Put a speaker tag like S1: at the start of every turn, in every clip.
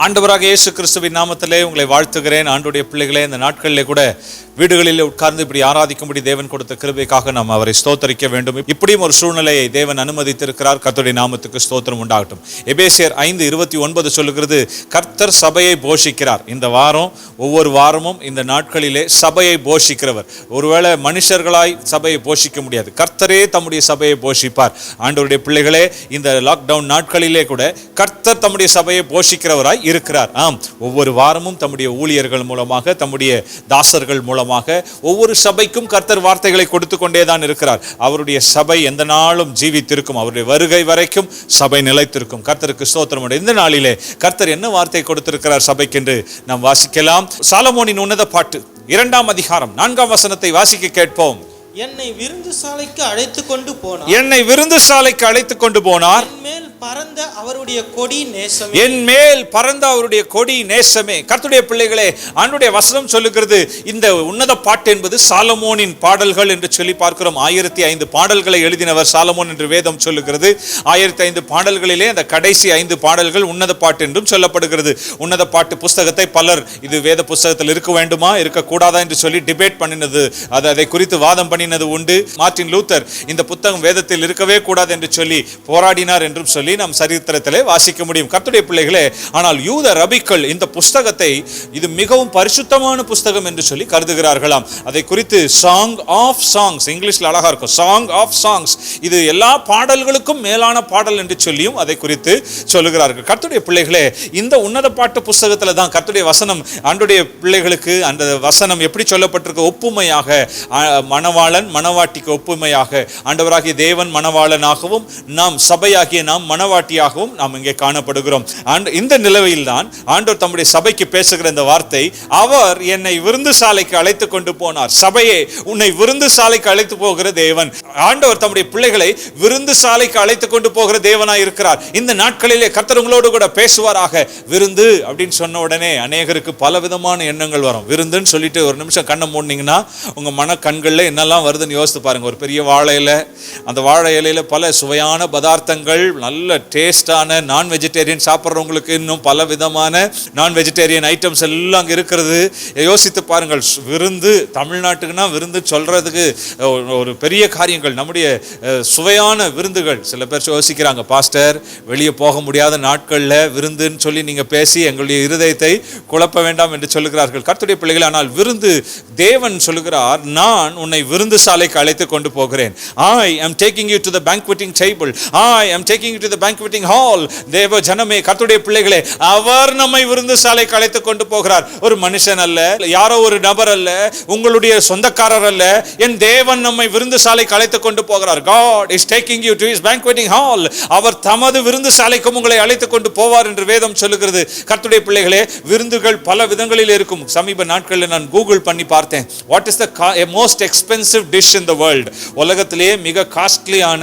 S1: ஆண்டவராக இயேசு கிறிஸ்துவின் நாமத்திலே உங்களை வாழ்த்துகிறேன். ஆண்டுடைய பிள்ளைகளே, இந்த நாட்களிலே கூட வீடுகளில் உட்கார்ந்து இப்படி ஆராதிக்கும்படி தேவன் கொடுத்த கிருபைக்காக நாம் அவரை ஸ்தோத்தரிக்க வேண்டும். இப்படியும் ஒரு சூழ்நிலையை தேவன் அனுமதித்திருக்கிறார். கர்த்தருடைய நாமத்துக்கு ஸ்தோத்திரம் உண்டாகட்டும். எபேசியர் 5:29 சொல்லுகிறது, கர்த்தர் சபையை போஷிக்கிறார். இந்த வாரம் ஒவ்வொரு வாரமும் இந்த நாட்களிலே சபையை போஷிக்கிறவர். ஒருவேளை மனுஷர்களாய் சபையை போஷிக்க முடியாது, கர்த்தரே தம்முடைய சபையை போஷிப்பார். ஆண்டவருடைய பிள்ளைகளே, இந்த லாக்டவுன் நாட்களிலே கூட கர்த்தர் தம்முடைய சபையை போஷிக்கிறவராய் இருக்கிறார். ஒவ்வொரு வாரமும் தம்முடைய ஊழியர்கள் மூலமாக, தம்முடைய தாசர்கள் மூலமாக ஒவ்வொரு சபைக்கும் கர்த்தர் வார்த்தைகளை கொடுத்து கொண்டேதான் இருக்கிறார். அவருடைய சபை எந்த நாளும் ஜீவித்திருக்கும். அவருடைய வருகை வரைக்கும் சபை நிலைத்திருக்கும். கர்த்தருக்கு ஸ்தோத்திரம். இந்த நாளிலே கர்த்தர் என்ன வார்த்தை கொடுத்திருக்கிறார் சபைக்கென்று நாம் வாசிக்கலாம். சாலமோனின் உன்னத பாட்டு 2ஆம் அதிகாரம் 4ஆம் வசனத்தை வாசிக்க கேட்போம்.
S2: என்னை விருந்து சாலைக்கு அழைத்து கொண்டு போனார்.
S1: என்னை விருந்து சாலைக்கு அழைத்து கொண்டு போனார்.
S2: என் மேல் பறந்த அவருடைய கொடி நேசமே.
S1: என் மேல் பறந்த அவருடைய கொடி நேசமே. கர்த்தருடைய பிள்ளைகளே, ஆண்டவருடைய வசனம் சொல்லுகிறது, இந்த உன்னத பாட்டு என்பது சாலமோனின் பாடல்கள் என்று சொல்லி பார்க்கிறோம். 1005 பாடல்களை எழுதினவர் சாலமோன் என்று வேதம் சொல்லுகிறது. 1005 பாடல்களிலே அந்த கடைசி 5 பாடல்கள் உன்னத பாட்டு என்றும் சொல்லப்படுகிறது. உன்னத பாட்டு புஸ்தகத்தை பலர் இது வேத புஸ்தகத்தில் இருக்க வேண்டுமா இருக்கக்கூடாதா என்று சொல்லி டிபேட் பண்ணினது, அதை குறித்து வாதம் பண்ணி உண்டு. மார்ட்டின் லூத்தர் இந்த புத்தகம் வேதத்தில் இருக்கவே கூடாது என்று சொல்லி போராடினார் என்றும் சொல்லி நாம் சரித்திரத்திலே வாசிக்க முடியும். கர்த்தருடைய பிள்ளைகளே, ஆனால் யூத ரபிக்கள் இந்த புஸ்தகத்தை இது மிகவும் பரிசுத்தமான புஸ்தகம் என்று சொல்லி கருதுகிறார்களாம். அதை குறித்து சாங் ஆஃப் சாங்ஸ், இங்கிலீஷ்ல அழகா இருக்கும், சாங் ஆஃப் சாங்ஸ், இது எல்லா பாடல்களுக்கும் மேலான பாடல் என்று சொல்லியும் அதை குறித்து சொல்லுகிறார்கள். கர்த்தருடைய பிள்ளைகளே, இந்த உன்னத பாட்டு புஸ்தகத்துல தான் கர்த்தருடைய வசனம் ஆண்டவருடைய பிள்ளைகளுக்கு அந்த வசனம் எப்படி சொல்லப்பட்டிருக்கு, ஒப்புமையாக மணவாளன் மணவாட்டிக்கு ஒப்புமையாக ஆண்டவராகிய தேவன் மணவாளனாகவும் நாம் சபையாகிய நாம் மணவாட்டியாகவும் நாம் இங்கே காணப்படுகிறோம். இந்த நிலையில் தான் ஆண்டவர் தம்முடைய சபைக்கு பேசுகிற இந்த வார்த்தை, அவர் என்னை விருந்து சாலைக்கு அழைத்து கொண்டு போனார். சபையே, உன்னை விருந்து சாலைக்கு அழைத்து போகிற தேவன். ஆண்டவர் தம்முடைய பிள்ளைகளை விருந்து சாலைக்கு அழைத்து கொண்டு போகிற தேவனாய் இருக்கிறார். இந்த நாட்களிலே கர்த்தர் உங்களோடு கூட பேசுவாராக. விருந்து அப்படின்னு சொன்ன உடனே அநேகருக்கு பல விதமான எண்ணங்கள் வரும். விருந்துன்னு சொல்லிட்டு ஒரு நிமிஷம் கண்ணை மூடினீங்கன்னா உங்க மன கண்கள்ல என்னெல்லாம் வருதுன்னு யோசித்து பாருங்க. ஒரு பெரிய வாழை இலை, அந்த வாழை இலையில பல சுவையான பதார்த்தங்கள், நல்ல டேஸ்டான நான் வெஜிடேரியன் சாப்பிட்றவங்களுக்கு இன்னும் பல விதமான நான் வெஜிடேரியன் ஐட்டம்ஸ் எல்லாம் அங்கே இருக்கிறது. யோசித்து பாருங்கள். விருந்து, தமிழ்நாட்டுக்குன்னா விருந்து சொல்றதுக்கு ஒரு பெரிய காரியங்கள், நம்முடைய சுவையான விருந்துகள். சில பேர் யோசிக்கிறாங்க, பாஸ்டர் வெளியே போக முடியாத நாட்களில் விருந்துன்னு சொல்லி நீங்க பேசி எங்களுடைய இருதயத்தை குழப்ப வேண்டாம் என்று சொல்லுகிறார்கள். கர்த்தருடைய பிள்ளைகள், ஆனால் விருந்து தேவன் சொல்லுகிறார், நான் உன்னை விருந்து சாலைக்கு அழைத்து கொண்டு போகிறேன். I am taking you to the banqueting table. I am taking you to the banqueting hall. தேவ ஜனமே, கர்த்தருடைய பிள்ளைகளே, அவர் நம்மை விருந்து சாலைக்கு அழைத்து கொண்டு போகிறார். ஒரு மனுஷன் அல்ல, யாரோ ஒரு நபர் அல்ல, உங்களுடைய சொந்தக்காரர் அல்ல, என் தேவன் நம்மை விருந்து சாலைக்கு அழைத்து கொண்டு போகிறார். God is taking you to his banqueting hall. அவர் தமது விருந்து சாலைக்கு உங்களை அழைத்து கொண்டு போவார் என்று வேதம் சொல்லுகிறது. கர்த்தருடைய பிள்ளைகளே, விருந்துகள் பல விதங்களில் இருக்கும். சமீப நாட்களில் நான் கூகுள் பண்ணி பார்த்தேன், what is the most expensive dish in the world. உலகத்திலேயே மிக காஸ்ட்லியான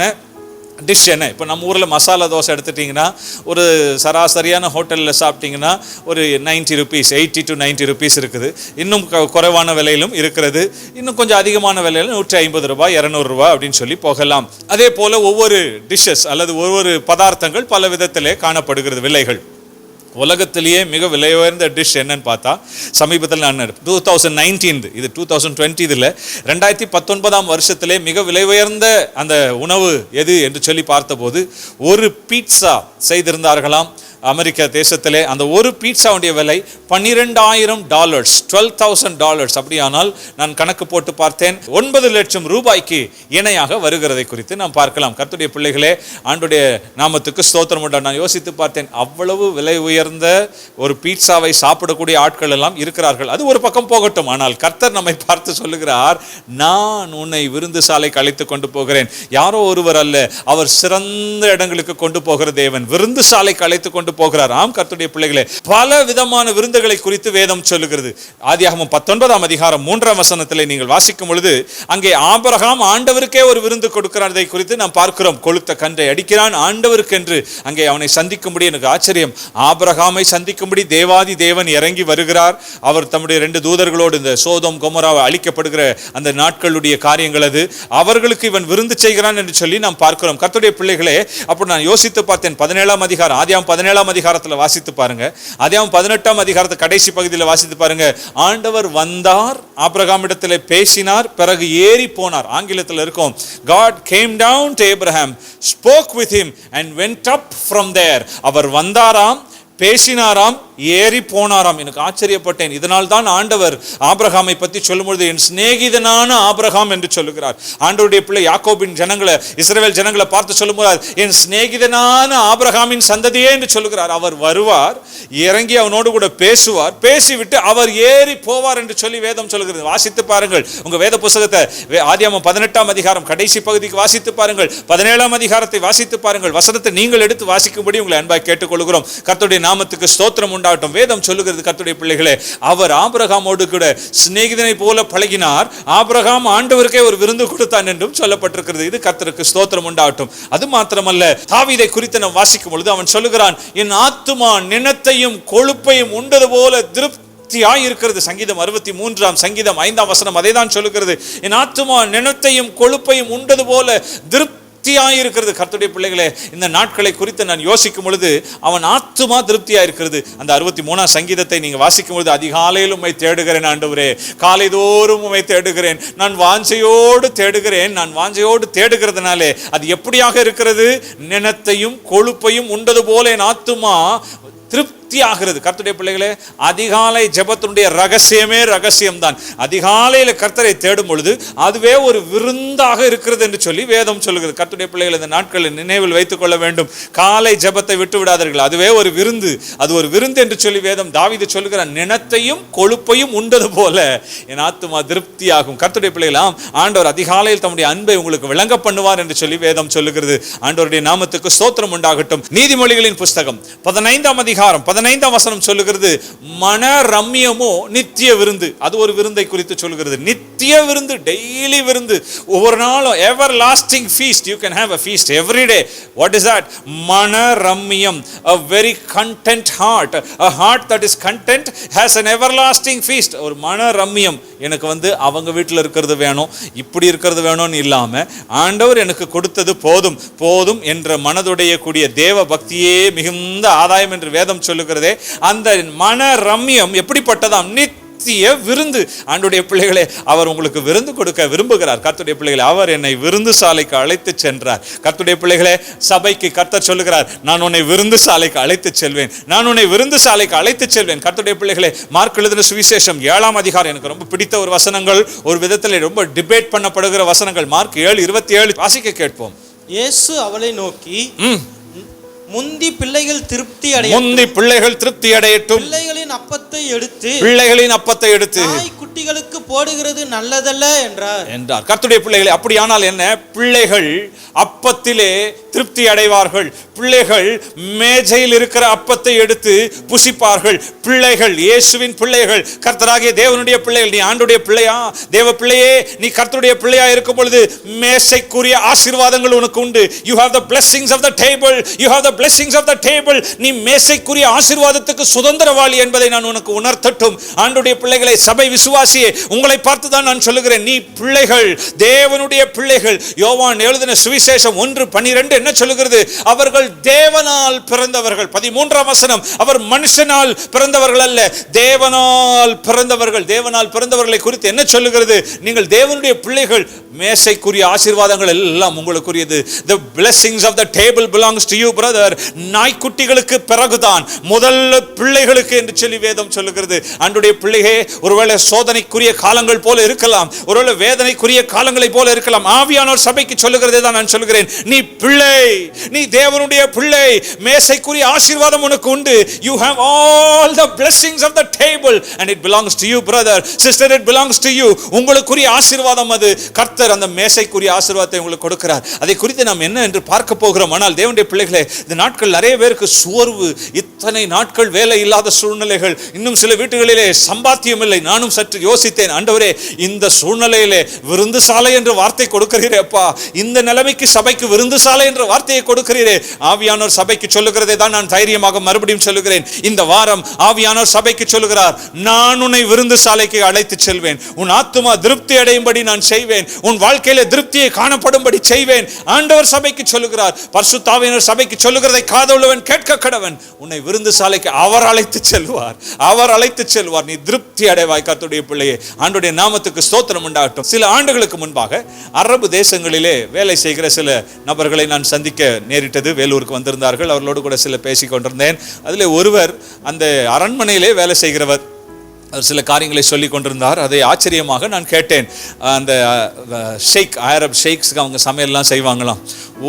S1: டிஷ் என்ன? இப்போ நம்ம ஊரில் மசாலா தோசை எடுத்துட்டிங்கன்னா ஒரு சராசரியான ஹோட்டலில் சாப்பிட்டிங்கன்னா ஒரு 90 rupees, 80 to 90 rupees இருக்குது. இன்னும் குறைவான விலையிலும் இருக்கிறது. இன்னும் கொஞ்சம் அதிகமான விலையிலும் 150 ரூபாய், 200 ரூபாய் அப்படின்னு சொல்லி போகலாம். அதே போல் ஒவ்வொரு டிஷ்ஷஸ் அல்லது ஒவ்வொரு பதார்த்தங்கள் பல விதத்திலே காணப்படுகிறது விலைகள். உலகத்திலேயே மிக விலை உயர்ந்த டிஷ் என்னன்னு பார்த்தா, சமீபத்தில் நான் 2019, இது 2020, இதில் 2019ஆம் வருஷத்திலே மிக விலை உயர்ந்த அந்த உணவு எது என்று சொல்லி பார்த்தபோது ஒரு பீட்சா செய்திருந்தார்களாம் அமெரிக்கா தேசத்திலே. அந்த ஒரு பீட்சாவுடைய விலை $12,000, $12,000. அப்படியானால் நான் கணக்கு போட்டு பார்த்தேன், 9 லட்சம் ரூபாய்க்கு இணையாக வருகிறதை குறித்து நாம் பார்க்கலாம். கர்த்தருடைய பிள்ளைகளே, ஆண்டுடைய நாமத்துக்கு ஸ்தோத்திரம் உண்டா. நான் யோசித்து பார்த்தேன், அவ்வளவு விலை உயர்ந்த ஒரு பீட்சாவை சாப்பிடக்கூடிய ஆட்கள் எல்லாம் இருக்கிறார்கள். அது ஒரு பக்கம் போகட்டும், ஆனால் கர்த்தர் நம்மை பார்த்து சொல்லுகிறார், நான் உன்னை விருந்து சாலைக்கு அழைத்து கொண்டு போகிறேன். யாரோ ஒருவர் அல்ல, அவர் சிறந்த இடங்களுக்கு கொண்டு போகிற தேவன். விருந்து சாலைக்கு அழைத்து கொண்டு போகிறார். ஆம், கர்த்தருடைய பிள்ளைகளே, பல விதமான விருந்துகளை குறித்து வேதம் சொல்லுகிறது. ஆதியாகமம் 19ஆம் அதிகாரம் 3ஆம் வசனத்திலே நீங்கள் வாசிக்கும் பொழுது அங்கே ஆபிரகாம் ஆண்டவருக்கே ஒரு விருந்து கொடுக்கிறதை குறித்து நாம் பார்க்கிறோம். கொழுத்த கன்றை அடிக்கிறான் ஆண்டவருக்கு என்று. அங்கே அவனை சந்திக்கும்படி, எனக்கு ஆச்சரியம், ஆபிரகாமை சந்திக்கும்படி தேவாதி தேவன் இறங்கி வருகிறார். அவர் தம்முடைய 2 தூதர்களோடு இந்த சோதோம் கொமோராவை அழிக்கப்படுகிற அந்த நாட்களுடைய காரியங்கள் அது. அவர்களுக்கு இவன் விருந்து செய்கிறான் என்று சொல்லி நாம் பார்க்கிறோம். கர்த்தருடைய பிள்ளைகளே, அப்போ நான் யோசித்து பார்த்தேன், 17ஆம் அதிகாரம், ஆதியாகமம் 17 17ஆம் அதிகாரத்துல வாசித்து பாருங்க. ஆதியாகமம் 18ஆம் அதிகாரத்து கடைசி பகுதியில் வாசித்து பாருங்க. ஆண்டவர் வந்தார், ஆபிரகாமிடத்தில் பேசினார், பிறகு ஏறி போனார். ஆங்கிலத்தில் இருக்கும், God came down to Abraham, spoke with him and went up from there. அவர் வந்தாராம், பேசினாராம், ஏறி போனாராம். எனக்கு ஆச்சரியப்பட்டேன். இதனால் தான் ஆண்டவர் ஆபிரகாமை பற்றி சொல்லும்பொழுது என் சிநேகிதனான ஆபிரகாம் என்று சொல்லுகிறார். ஆண்டவருடைய பிள்ளை யாக்கோபின் ஜனங்களை, இஸ்ரவேல் ஜனங்களை பார்த்து சொல்லும்போது என் சிநேகிதனான ஆபிரகாமின் சந்ததியே என்று சொல்லுகிறார். அவர் வருவார், இறங்கி அவனோடு கூட பேசுவார், பேசிவிட்டு அவர் ஏறி போவார் என்று சொல்லி வேதம் சொல்லுகிறது. வாசித்து பாருங்கள் உங்க வேத புத்தகத்தை. ஆதியாகமம் 18ஆம் அதிகாரம் கடைசி பகுதிக்கு வாசித்து பாருங்கள். 17ஆம் அதிகாரத்தை வாசித்து பாருங்கள். வசனத்தை நீங்கள் எடுத்து வாசிக்கும்படி உங்களை அன்பாய் கேட்டுக்கொள்கிறோம். கர்த்தருடைய நாமத்துக்கு ஸ்தோத்திரம் உண்டாகட்டும். வேதம் சொல்லுகிறது, கர்த்தருடைய பிள்ளைகளே, அவர் ஆபிரகாமோடு கூட சிநேகிதனை போல பழகினார். ஆபிரகாம் ஆண்டவருக்கே ஒரு விருந்து கொடுத்தான் என்றும் சொல்லப்பட்டிருக்கிறது. இது கர்த்தருக்கு ஸ்தோத்திரம் உண்டாகட்டும். அது மாத்திரமல்ல, தாவீதை குறித்து நாம் வாசிக்கும் பொழுது அவன் சொல்லுகிறான், என் ஆத்துமா நிணத்தையும் கொழுப்பையும் உண்டது போல திருப்தியாய் இருக்கிறது. சங்கீதம் 63ஆம் சங்கீதம் 5ஆம் வசனம் அதை தான் சொல்லுகிறது. என் ஆத்துமா நிணத்தையும் கொழுப்பையும் உண்டது போல திருப்தியாயிருக்கிறது. கர்த்தருடைய பிள்ளைகளே, இந்த நாட்களை குறித்து நான் யோசிக்கும் பொழுது அவன் ஆத்துமா திருப்தியாயிருக்கிறது. அந்த 63ஆம் சங்கீதத்தை நீங்க வாசிக்கும் பொழுது, அதிகாலையில் உம்மை தேடுகிறேன் ஆண்டவரே, காலைதோறும் உம்மை தேடுகிறேன், நான் வாஞ்சையோடு தேடுகிறேன். நான் வாஞ்சையோடு தேடுகிறதுனாலே அது எப்படியாக இருக்கிறது? நிணத்தையும் கொழுப்பையும் உண்டது போல என் ஆத்துமா திருப்தியாகிறது. கர்த்தருடைய பிள்ளைகளே, அதிகாலை ஜெபத்தினுடைய ரகசியமே ரகசியம்தான். அதிகாலையில் கர்த்தரை தேடும் பொழுது அதுவே ஒரு விருந்தாக இருக்கிறது என்று சொல்லி வேதம் சொல்லுகிறது. கர்த்தருடைய பிள்ளைகள் இந்த நாட்களில் நினைவில் வைத்துக் கொள்ள வேண்டும். காலை ஜெபத்தை விட்டு விடாதீர்கள். அதுவே ஒரு விருந்து. அது ஒரு விருந்து என்று சொல்லி வேதம் தாவீது சொல்லுகிறார், நிணத்தையும் கொழுப்பையும் உண்டது போல என் ஆத்துமா திருப்தியாகும். கர்த்தருடைய பிள்ளைகளாம், ஆண்டவர் அதிகாலையில் தம்முடைய அன்பை உங்களுக்கு விளங்க பண்ணுவார் என்று சொல்லி வேதம் சொல்லுகிறது. ஆண்டவருடைய நாமத்துக்கு ஸ்தோத்திரம் உண்டாகட்டும். நீதிமொழிகளின் புஸ்தகம் 15ஆம் அதிகாரம் 15ஆம் வசனம் சொல்லுகிறது, மன ரம்யமோ நித்திய விருந்து. அது ஒரு விருந்தை குறித்து சொல்லுகிறது. நித்திய விருந்து, டெய்லி விருந்து, ஒவ்வொரு நாளும் எவர் lasting feast. You can have a feast every day. What is that? மன ரம்யம், a very content heart. A heart that is content has an everlasting feast. ஒரு மன ரம்யம். எனக்கு அவங்க வீட்டில் இருக்கிறது வேணும், இப்படி இருக்கிறது வேணும்னு இல்லாம ஆண்டவர் எனக்கு கொடுத்தது போதும் போதும் என்ற மனதுடைய கூடிய தேவ பக்தியே மிகுந்த ஆதாயம் என்று வேதம் சொல்லுகிறதே. அந்த மன ரம்யம் எப்படிப்பட்டதாம்? நித்திய விருந்து. ஆண்டவருடைய பிள்ளைகளே, அவர் உங்களுக்கு விருந்து கொடுக்க விரும்புகிறார். கர்த்தருடைய பிள்ளைகளே, அவர் என்னை விருந்து சாலைக்கு அழைத்து சென்றார். கர்த்தருடைய பிள்ளைகளே, சபைக்கு கர்த்தர் சொல்லுகிறார், நான் உன்னை விருந்து சாலைக்கு அழைத்து செல்வேன், நான் உன்னை விருந்து சாலைக்கு அழைத்து செல்வேன். கர்த்தருடைய பிள்ளைகளே, மார்க் எழுதின சுவிசேஷம் 7ஆம் அதிகாரம் எனக்கு ரொம்ப பிடித்த ஒரு வசனங்கள், ஒரு விதத்தில் ரொம்ப டிபேட் பண்ணப்படுகிற வசனங்கள். மார்க் 7:27 வாசிக்க கேட்போம்.
S2: இயேசு அவளை நோக்கி, முந்தி பிள்ளைகள் திருப்தி அடையட்டும்,
S1: முந்தி பிள்ளைகள் திருப்தி அடையட்டும்,
S2: பிள்ளைகளின் அப்பத்தை எடுத்து நாய் குட்டிகளுக்கு போடுகிறது நல்லதல்ல என்றார்.
S1: கர்த்தருடைய பிள்ளைகளே, அப்படியானால் என்ன? பிள்ளைகள் அப்பத்திலே திருப்தி அடைவார்கள். பிள்ளைகள் மேஜையில் இருக்கிற அப்பத்தை எடுத்து புசிப்பார்கள். பிள்ளைகள், இயேசுவின் பிள்ளைகள், கர்த்தராகிய தேவனுடைய பிள்ளைகள். நீ ஆண்டுடைய பிள்ளையா? தேவ பிள்ளையே, நீ கர்த்தருடைய பிள்ளையா இருக்கும் பொழுது மேசைக்குரிய ஆசீர்வாதங்கள் உனக்கு உண்டு. You have the blessings of the table. You have the blessings of the table. நீ மேசைக்குரிய ஆசீர்வாதத்துக்கு சுதந்திரவாளி என்பதை நான் உனக்கு உணர்த்தட்டும். ஆண்டுடைய பிள்ளைகளை, சபை விசுவாசியே, உங்களை பார்த்து தான் நான் சொல்லுகிறேன், நீ பிள்ளைகள், தேவனுடைய பிள்ளைகள். யோவான் எழுதின சுவிசேஷம் 1:12 என்ன சொல்லுகிறது? அவர்கள் தேவனால் பிறந்தவர்கள். 13ஆம் வசனம், அவர் மனுஷனால் பிறந்தவர்கள் அல்ல, தேவனால் பிறந்தவர்கள். தேவனால் பிறந்தவர்களை குறித்து என்ன சொல்லுகிறது? நீங்கள் தேவனுடைய பிள்ளைகள். மேசைக்குரிய ஆசீர்வாதங்கள் எல்லாம் உங்களுக்குரியது. The blessings of the table belongs to you, brother. நாய்க்குட்டிகளுக்கு பிறகுதான் முதல்ல பிள்ளைகளுக்கு என்று சொல்லி வேதம் சொல்லுகிறது. ஆண்டுடைய பிள்ளையே, ஒருவேளை சோதனைக்குரிய காலங்கள் போல இருக்கலாம், ஒருவேளை வேதனைக்குரிய காலங்களை போல இருக்கலாம். ஆவியானோர் சபைக்கு சொல்லுகிறதே தான் நான் சொல்லுகிறேன், நீ பிள்ளை, நீ தேவனுடைய பிள்ளை. மேசைக்குரிய ஆசீர்வாதம் உனக்கு உண்டு. You have all the blessings of the table and it belongs to you, brother, sister, it belongs to you. உங்களுக்குரிய ஆசீர்வாதம் அது. கர்த்தர் அந்த மேசைக்குரிய ஆசீர்வாதத்தை உங்களுக்கு கொடுக்கிறார். அதை குறித்து நாம் என்ன என்று பார்க்க போகிறோம். ஆனால் தேவனுடைய பிள்ளைகளே, இந்த நாட்கள் நிறைய பேருக்கு சோர்வு, இத்தனை நாட்கள் வேலை இல்லாத சூழ்நிலைகள், இன்னும் சில வீட்டுகளிலே சம்பாத்தியம் இல்லை. நானும் சற்று யோசித்தேன், ஆண்டவரே இந்த சூழ்நிலையிலே விருந்து சாலை என்ற வார்த்தை கொடுக்கிறீரே அப்பா, இந்த நிலைமைக்கு சபைக்கு விருந்து சாலை என்ற வார்த்தையை கொடுக்கிறீரே. ஆவியானோர் சபைக்கு சொல்லுகிறதை தான் நான் தைரியமாக மறுபடியும் சொல்லுகிறேன். இந்த வாரம் ஆவியானோர் சபைக்கு சொல்லுகிறார், நான் உன்னை விருந்து சாலைக்கு அழைத்து செல்வேன். உன் ஆத்துமா திருப்தி அடையும்படி நான் செய்வேன். உன் வாழ்க்கையில திருப்தியை காணப்படும்படி செய்வேன். ஆண்டவர் சபைக்கு சொல்லுகிறார். பரிசுத்த ஆவியானவர் சபைக்கு சொல்லுகிறதை காதுள்ளவன் கேட்க கடவன். உன்னை விருந்து சாலைக்கு அவர் அழைத்து செல்வார். அவர் அழைத்து செல்வார். நீ திருப்தி அடைவாய். கர்த்தருடைய பிள்ளையே, ஆண்டவருடைய நாமத்துக்கு ஸ்தோத்திரம் உண்டாகட்டும். சில ஆண்டுகளுக்கு முன்பாக அரபு தேசங்களிலே வேலை செய்கிற சில நபர்களை நான் சந்திக்க நேரிட்டது. வேலூருக்கு வந்திருந்தார்கள். அவர்களோடு கூட சில பேசிக் கொண்டிருந்தேன். அதில் ஒருவர் அந்த அரண்மனையிலே வேலை செய்கிறவர். அவர் சில காரியங்களை சொல்லி கொண்டிருந்தார். அதை ஆச்சரியமாக நான் கேட்டேன். அந்த ஷேக், அரப் ஷேக்ஸுக்கு அவங்க சமையல்லாம் செய்வாங்களாம்.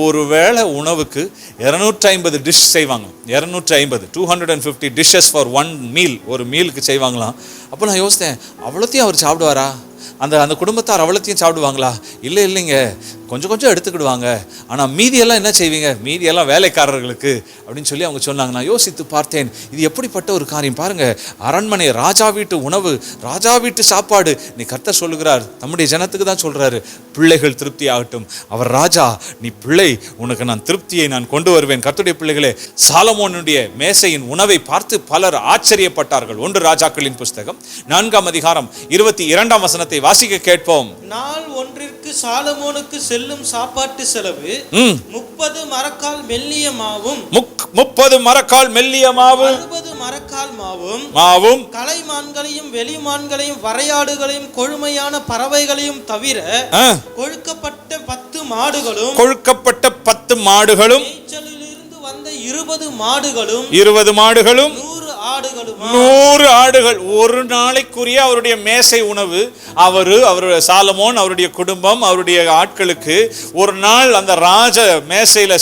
S1: ஒரு வேளை உணவுக்கு 250 டிஷ் செய்வாங்க. 250 250 டிஷ்ஷஸ் ஃபார் ஒன் மீல். ஒரு மீலுக்கு செய்வாங்களாம். அப்போ நான் யோசித்தேன், அவ்வளோத்தையும் அவர் சாப்பிடுவாரா? அந்த குடும்பத்தார் அவ்வளோத்தையும் சாப்பிடுவாங்களா? இல்லைங்க, கொஞ்சம் கொஞ்சம் எடுத்துக்கிடுவாங்க. ஆனால் மீதியெல்லாம் என்ன செய்வீங்க? மீதியெல்லாம் வேலைக்காரர்களுக்கு அப்படின்னு சொல்லி அவங்க சொன்னாங்க. நான் யோசித்து பார்த்தேன், இது எப்படிப்பட்ட ஒரு காரியம் பாருங்க. அரண்மனை, ராஜா வீட்டு உணவு, ராஜா வீட்டு சாப்பாடு. நீ கர்த்தர் சொல்லுகிறார், நம்முடைய ஜனத்துக்கு தான் சொல்றாரு, பிள்ளைகள் திருப்தி ஆகட்டும். அவர் ராஜா, நீ பிள்ளை, உனக்கு நான் திருப்தியை நான் கொண்டு வருவேன். கர்த்தருடைய பிள்ளைகளே, சாலமோனுடைய மேசையின் உணவை பார்த்து பலர் ஆச்சரியப்பட்டார்கள். 1 ராஜாக்களின் புஸ்தகம் 4ஆம் அதிகாரம் 22ஆம் வசனத்தை வாசிக்க கேட்போம்.
S2: நாள் ஒன்றிற்கு சாலமோனுக்கு செல்லும் சாப்பாட்டு செலவு 30 மரக்கால் மெல்லிய மாவும்
S1: 30 மரக்கால் மெல்லிய மாவு
S2: 60 மரக்கால்
S1: மாவும்
S2: கலைமான்களையும் வெளிமான்களையும் வரையாடுகளையும் கொழுமையான பறவைகளையும் தவிர கொழுக்கப்பட்ட 10 மாடுகளும்
S1: 10
S2: வந்த 20 மாடுகளும்
S1: 100 ஆடுகள். ஒரு நாளைக்குரிய அவருடைய மேசை உணவு. அவருடைய சாலமோன், அவருடைய குடும்பம், அவருடைய ஆட்களுக்கு ஒரு நாள் அந்த ராஜ மேசையில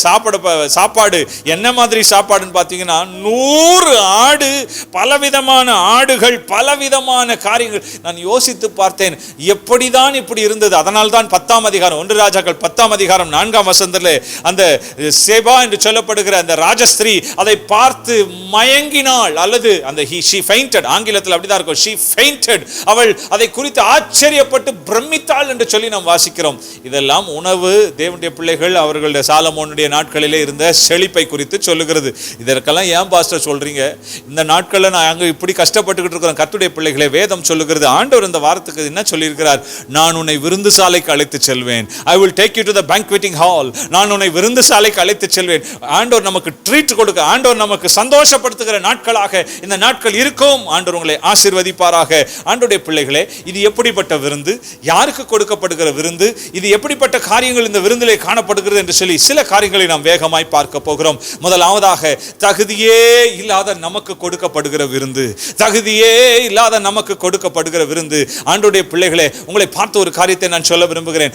S1: சாப்பாடு என்ன மாதிரி சாப்பாடுன்னு பார்த்தீங்கன்னா 100 ஆடு, பலவிதமான ஆடுகள், பலவிதமான காரியங்கள். நான் யோசித்து பார்த்தேன், எப்படிதான் இப்படி இருந்தது. அதனால் தான் 10ஆம் அதிகாரம் 1 ராஜாக்கள் 10ஆம் அதிகாரம் 4ஆம் வசனத்திலே அந்த சேபா என்று சொல்லப்படுகிற அந்த ராஜஸ்திரீ அதை பார்த்து மயங்கினாள். அல்லது அந்த she fainted, ஆங்கிலத்தில் அப்படிதான் இருக்கும், she fainted. அவள் அதை குறித்து ஆச்சரியப்பட்டு பிரமித்தாள் என்று சொல்லி நாம் வாசிக்கிறோம். இதெல்லாம் உணவு தேவனுடைய பிள்ளைகள் அவர்களுடைய சாலமோனுடைய நாட்களிலே இருந்த செழிப்பை குறித்து சொல்லுகிறது. இதற்கெல்லாம் ஏன் பாஸ்டர் சொல்றீங்க? இந்த நாட்களில் நான் அங்கே இப்படி கஷ்டப்பட்டுக்கிட்டு இருக்கிறோம். கர்த்தருடைய பிள்ளைகளே, வேதம் சொல்லுகிறது, ஆண்டவர் இந்த வாரத்துக்கு என்ன சொல்லியிருக்கிறார்? நான் உன்னை விருந்து சாலைக்கு அழைத்து செல்வேன். I will take you to the banqueting hall. நான் உன்னை விருந்து சாலைக்கு அழைத்து செல்வேன். ஆண்டவர் நமக்கு ட்ரீட் கொடுக்க, ஆண்டவர் நமக்கு சந்தோஷப்படுத்துகிற நாட்களாக இந்த நாட்கள் இருக்கும். ஆண்டவர் உங்களை ஆசீர்வதிப்பாராக. ஆண்டவருடைய பிள்ளைகளே, இது எப்படிப்பட்ட விருந்து? யாருக்கு கொடுக்கப்படுகிற விருந்து? இது எப்படிப்பட்ட காரியங்கள் இந்த விருந்திலே காணப்படுகிறது என்று சொல்லி சில காரியங்களை நாம் வேகமாய் பார்க்க போகிறோம். முதலாவதாக, தகுதியே இல்லாத நமக்கு கொடுக்கப்படுகிற விருந்து. தகுதியே இல்லாத நமக்கு கொடுக்கப்படுகிற விருந்து. ஆண்டவருடைய பிள்ளைகளே, உங்களை பார்த்து ஒரு காரியத்தை நான் சொல்ல விரும்புகிறேன்.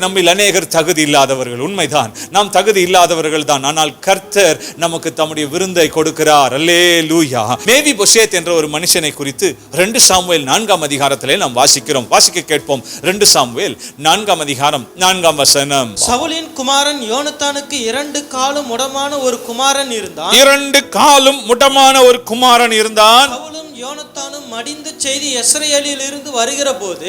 S1: நம்மில் அநேகர் தகுதி இல்லாதவர்கள். உண்மைதான், நாம் தகுதி இல்லாதவர்கள் தான். ஆனால் கர்த்தர் நமக்கு தம்முடைய விருந்தை கொடுக்கிறார். அல்லேலூயா. மேவி போசேத் என்ற ஒரு மனுஷனை குறித்து 2 சாமுவேல் 4ஆம் அதிகாரத்திலே நாம் வாசிக்கிறோம். வாசிக்க கேட்போம். 2 சாமுவேல் 4ஆம் அதிகாரம் 4ஆம் வசனம்.
S2: சவுலின் குமாரன் யோனத்தானுக்கு 2 காலும் முடமான ஒரு குமாரன் இருந்தான்.
S1: 2 காலும் முடமான ஒரு குமாரன் இருந்தான்.
S2: சவுலும் யோனத்தானும் மடிந்த செய்தி இஸ்ரவேலில் இருந்து வருகிற போது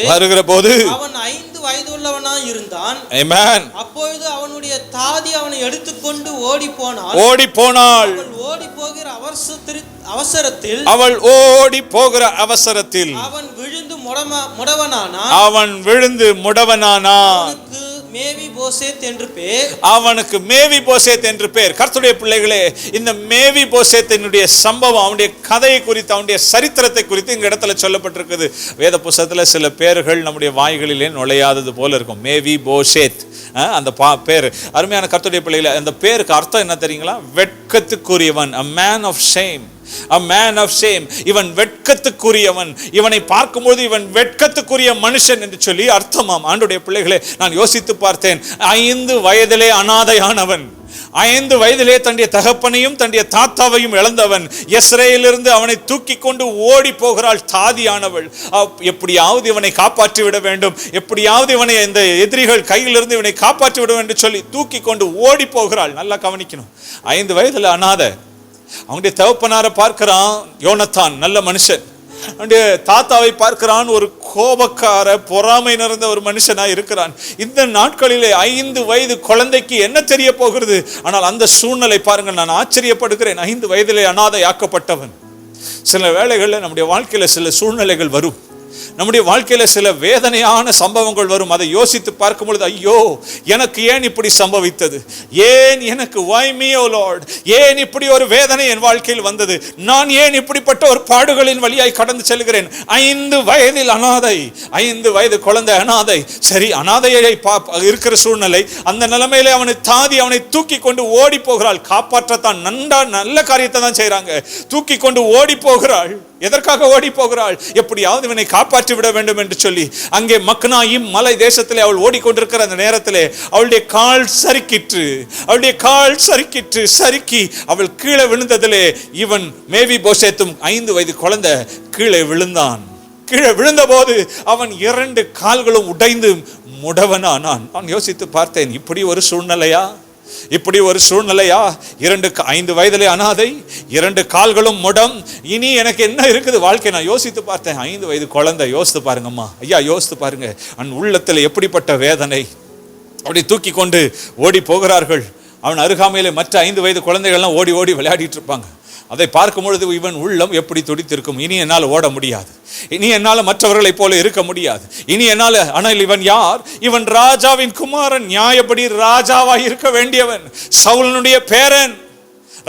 S2: அவன் 5 வயதுள்ளவனாய் இருந்தான்.
S1: ஆமென்.
S2: அப்பொழுது அவனுடைய தாதி அவனை எடுத்துக்கொண்டு ஓடி போனாள். அவள் ஓடி போகிற அவசரத்தில் அவன் விழுந்து முடவனானான்.
S1: அவனுக்கு மேவி போசேத் என்று பேர். கர்த்தருடைய பிள்ளைகளே, இந்த மேவி போசேத்தினுடைய சம்பவம், அவனுடைய கதையை குறித்து, அவனுடைய சரித்திரத்தை குறித்து இந்த இடத்துல சொல்லப்பட்டிருக்குது. வேத புத்தகத்துல சில பேர்கள் நம்முடைய வாய்களிலே நுழையாதது போல இருக்கும். மேவி போசேத் அந்த பேர். அருமையான கர்த்தருடைய பிள்ளைகளே, அந்த பேருக்கு அர்த்தம் என்ன தெரியுங்களா? வெட்கத்துக்குரியவன், a man of shame. A man of shame. இவன் வெட்கத்துக்குரியவன். இவனை பார்க்கும்போது இவன் வெட்கத்துக்குரிய மனுஷன் என்று சொல்லி அர்த்தமாம். ஆண்டவருடைய பிள்ளைகளே, நான் யோசித்து பார்த்தேன். 5 வயதிலே அனாதையானவன், 5 வயதிலே தன்னுடைய தகப்பனையும் தன்னுடைய தாத்தாவையும் இழந்தவன். இஸ்ரவேலிலிருந்து அவனை தூக்கி கொண்டு ஓடி போகிறாள் தாதியானவள். எப்படியாவது இவனை காப்பாற்றி விட வேண்டும், எப்படியாவது இவனை இந்த எதிரிகள் கையிலிருந்து இவனை காப்பாற்றி விட வேண்டும் என்று சொல்லி தூக்கி கொண்டு ஓடி போகிறாள். நல்லா கவனிக்கணும். 5 வயதுல அனாதை, அவனுடைய தகப்பனாரை பார்க்கிறான், யோனத்தான் நல்ல மனுஷன். அவனுடைய தாத்தாவை பார்க்கிறான், ஒரு கோபக்கார பொறாமை நிறைந்த ஒரு மனுஷனா இருக்கிறான். இந்த நாட்களிலே 5 வயது குழந்தைக்கு என்ன தெரிய போகிறது? ஆனால் அந்த சூழ்நிலை பாருங்கள், நான் ஆச்சரியப்படுகிறேன். 5 வயதிலே அனாதை ஆக்கப்பட்டவன். சில வேளைகளில் நம்முடைய வாழ்க்கையில சில சூழ்நிலைகள் வரும், நம்முடைய வேதனையான சில வேதனையான சம்பவங்கள் வரும். அதை யோசித்து பார்க்கும் பொழுது, ஐயோ எனக்கு ஏன் இப்படி சம்பவித்தது, ஏன் எனக்கு why me oh Lord, ஏன் இப்படி ஒரு வேதனை என் வாழ்க்கையில் வந்தது, நான் ஏன் இப்படிப்பட்ட ஒரு பாடுகளின் வழியாய் கடந்து செல்கிறேன். 5 வயதில் அனாதை, 5 வயது குழந்தை அனாதை. சரி, அனாதையை இருக்கிற சூழ்நிலை, அந்த நிலைமையிலே அவனை தூக்கி கொண்டு ஓடி போகிறாள். காப்பாற்றத்தான் நல்ல காரியத்தை தான் செய்றாங்க. தூக்கி கொண்டு ஓடி போகிறாள். எதற்காக ஓடி போகிறாள்? எப்படியாவது இவனை காப்பாற்றி விட வேண்டும் என்று சொல்லி. அங்கே மக்னாயிம் மலை தேசத்திலே அவள் ஓடிக்கொண்டிருக்கிற அந்த நேரத்திலே அவளுடைய கால் சறுக்கி அவள் கீழே விழுந்ததிலே இவன் மேவி போசேத்தும் 5 வயது குழந்தை கீழே விழுந்தான். கீழே விழுந்த போது அவன் 2 கால்களும் உடைந்து முடவனானான். நான் யோசித்து பார்த்தேன், இப்படி ஒரு சூழ்நிலையா? 5 வயதிலே அனாதை, 2 கால்களும் முடம், இனி எனக்கு என்ன இருக்குது வாழ்க்கை? நான் யோசித்து பார்த்தேன். 5 வயது குழந்தை, யோசித்து பாருங்கம்மா, ஐயா யோசித்து பாருங்க, அவன் உள்ளத்தில் எப்படிப்பட்ட வேதனை. அப்படி தூக்கி கொண்டு ஓடி போகிறார்கள். அவன் அருகாமையிலே மற்ற 5 வயது குழந்தைகள்லாம் ஓடி ஓடி விளையாடிட்டு இருப்பாங்க. அதை பார்க்கும் பொழுது இவன் உள்ளம் எப்படி துடித்திருக்கும். இனி என்னால் ஓட முடியாது, இனி என்னால் மற்றவர்களை போல இருக்க முடியாது, இனி என்னால். ஆனால் இவன் யார்? இவன் ராஜாவின் குமாரன், நியாயப்படி ராஜாவாக இருக்க வேண்டியவன், சவுலனுடைய பேரன்,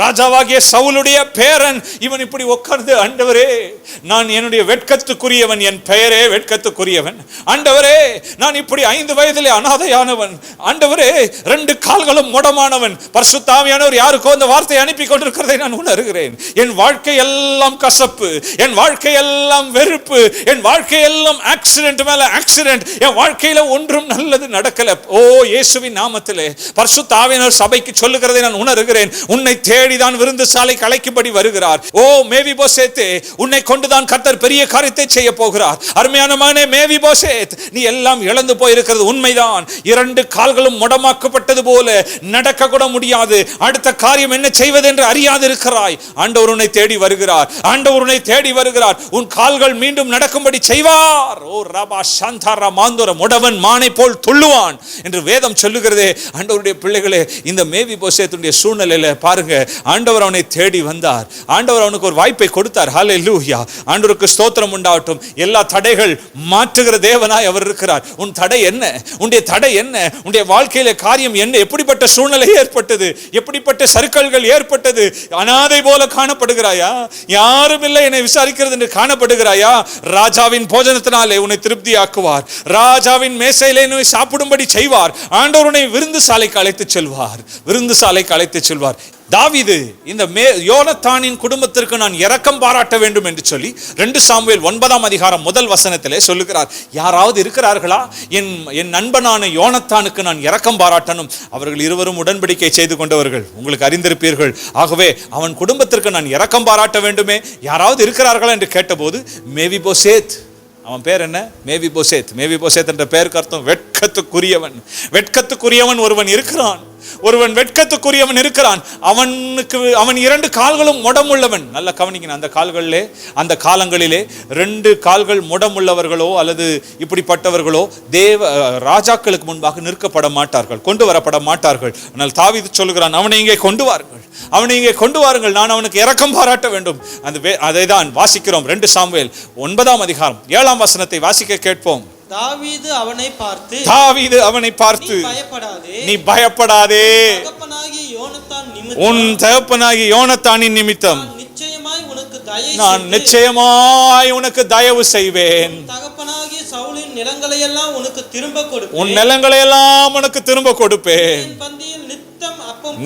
S1: ராஜாவாகிய சவுலுடைய பேரன். இவன் இப்படி உட்கார்ந்து, ஆண்டவரே நான் என்னுடைய வெட்கத்துக்குரியவன், என் பெயரே வெட்கத்துக்குரியவன், ஆண்டவரே நான் இப்படி 5 வயதிலே அனாதையானவன், ஆண்டவரே 2 கால்களும் முடமானவன். பரிசுத்த ஆவியானவர் யாருக்கோ அந்த வார்த்தை அனுப்பி கொண்டிருக்கிறதை நான் உணர்கிறேன். என் வாழ்க்கை எல்லாம் கசப்பு, என் வாழ்க்கை எல்லாம் வெறுப்பு, என் வாழ்க்கை எல்லாம் ஆக்சிடென்ட் மேல ஆக்சிடென்ட், என் வாழ்க்கையில ஒன்றும் நல்லது நடக்கல. ஓ இயேசுவின் நாமத்திலே பரிசுத்த ஆவியானவர் சபைக்கு சொல்லுகிறதை நான் உணர்கிறேன். உன்னை தேடிதான் விருந்து சாலை கலைக்கும்படி வருகிறார். ஓ மேவிபோசேத்தே, உன்னை கொண்டுதான் கர்த்தர் பெரிய காரியத்தை செய்ய போகிறார். அருமையான மகனே மேவிபோசேத், நீ எல்லாம் இழந்து போயிருக்கிறது உண்மைதான். 2 கால்களும் முடமாக்கப்பட்டது போல நடக்க கூட முடியாது. அடுத்த காரியம் என்ன செய்வது என்று அறியாது இருக்கிறாய். ஆண்டவர் உன்னை தேடி வருகிறார், ஆண்டவர் உன்னை தேடி வருகிறார். உன் கால்கள் மீண்டும் நடக்கும்படி செய்வார். ஓ ரபா சாந்தாரா மாந்தோர, முடவன் மானை போல் துள்ளுவான் என்று வேதம் சொல்லுகிறதே. ஆண்டவருடைய பிள்ளைகளே, இந்த மேவிபோசேத்துடைய சூழ்நிலையில பாருங்க, ஆண்டவர் அவனை தேடி வந்தார். ஆண்டவர் அவனுக்கு ஒரு வாய்ப்பை கொடுத்தார். ஹல்லேலூயா, ஆண்டவருக்கு ஸ்தோத்திரம் உண்டாகட்டும். எல்லா தடைகள் மாற்றுகிற தேவனாய் அவர் இருக்கிறார். உன் தடை என்ன? உன்னுடைய தடை என்ன? உன்னுடைய வாழ்க்கையில காரியம் என்ன? எப்படிப்பட்ட சூழ்நிலை ஏற்பட்டது? எப்படிப்பட்ட சறுக்கல்கள் ஏற்பட்டது? அனாதை போல காணப்படுகிறாயா? யாரும் இல்லை என்னை விசாரிக்கிறது என்று காணப்படுகிறாயா? ராஜாவின் போஜனத்தினாலே உன்னை திருப்தியாக்குவார். ராஜாவின் மேசையிலே உன்னை சாப்பிடும்படி செய்வார். ஆண்டவர் உன்னை விருந்து சாலைக்கு அழைத்துச் செல்வார், விருந்து சாலைக்கு அழைத்துச் செல்வார். தாவீது இந்த யோனத்தானின் குடும்பத்திற்கு நான் இரக்கம் பாராட்ட வேண்டும் என்று சொல்லி 2 சாமுவேல் 9ஆம் அதிகாரம் 1 வசனத்திலே சொல்லுகிறார். யாராவது இருக்கிறார்களா? என் நண்பனான யோனத்தானுக்கு நான் இரக்கம் பாராட்டணும். அவர்கள் இருவரும் உடன்படிக்கை செய்து கொண்டவர்கள், உங்களுக்கு அறிந்திருப்பீர்கள். ஆகவே அவன் குடும்பத்திற்கு நான் இரக்கம் பாராட்ட வேண்டுமே, யாராவது இருக்கிறார்களா என்று கேட்டபோது மேவிபோசேத், அவன் பேர் என்ன? மேவிபோசேத். மேவிபோசேத் என்ற பெயருக்கு அர்த்தம் வெட்கத்துக்குரியவன். வெட்கத்துக்குரியவன் ஒருவன் இருக்கிறான், ஒருவன் வெட்கத்துக்குரியவன் இருக்கிறான். அவன் 2 கால்களும் முடமுள்ளவன். நல்ல கவனிக்கணும், அந்த காலங்களிலே 2 கால்கள் முடமுள்ளவர்களோ அல்லது இப்படிப்பட்டவர்களோ ராஜாக்களுக்கு முன்பாக நிற்கப்பட மாட்டார்கள், கொண்டு வரப்பட மாட்டார்கள். ஆனால் தாவீது சொல்லுகிறான், அவனை இங்கே கொண்டு வாருங்கள், நான் அவனுக்கு இரக்கம் பாராட்ட வேண்டும். அதை தான் வாசிக்கிறோம். 2 சாமுவேல் 9ஆம் அதிகாரம் 7ஆம் வசனத்தை வாசிக்க கேட்போம்.
S2: தாவீது அவனை பார்த்து
S1: நீ பயப்படாதே, உன் தகப்பனாகிய யோனத்தானின் நிமித்தம் நான் நிச்சயமாய் உனக்கு தயவு செய்வேன்.
S2: தகப்பனாகிய சவுலின் நிலங்களை எல்லாம் உனக்கு திரும்ப கொடுப்பேன்.
S1: உன் நிலங்களை எல்லாம் உனக்கு திரும்ப கொடுப்பேன்.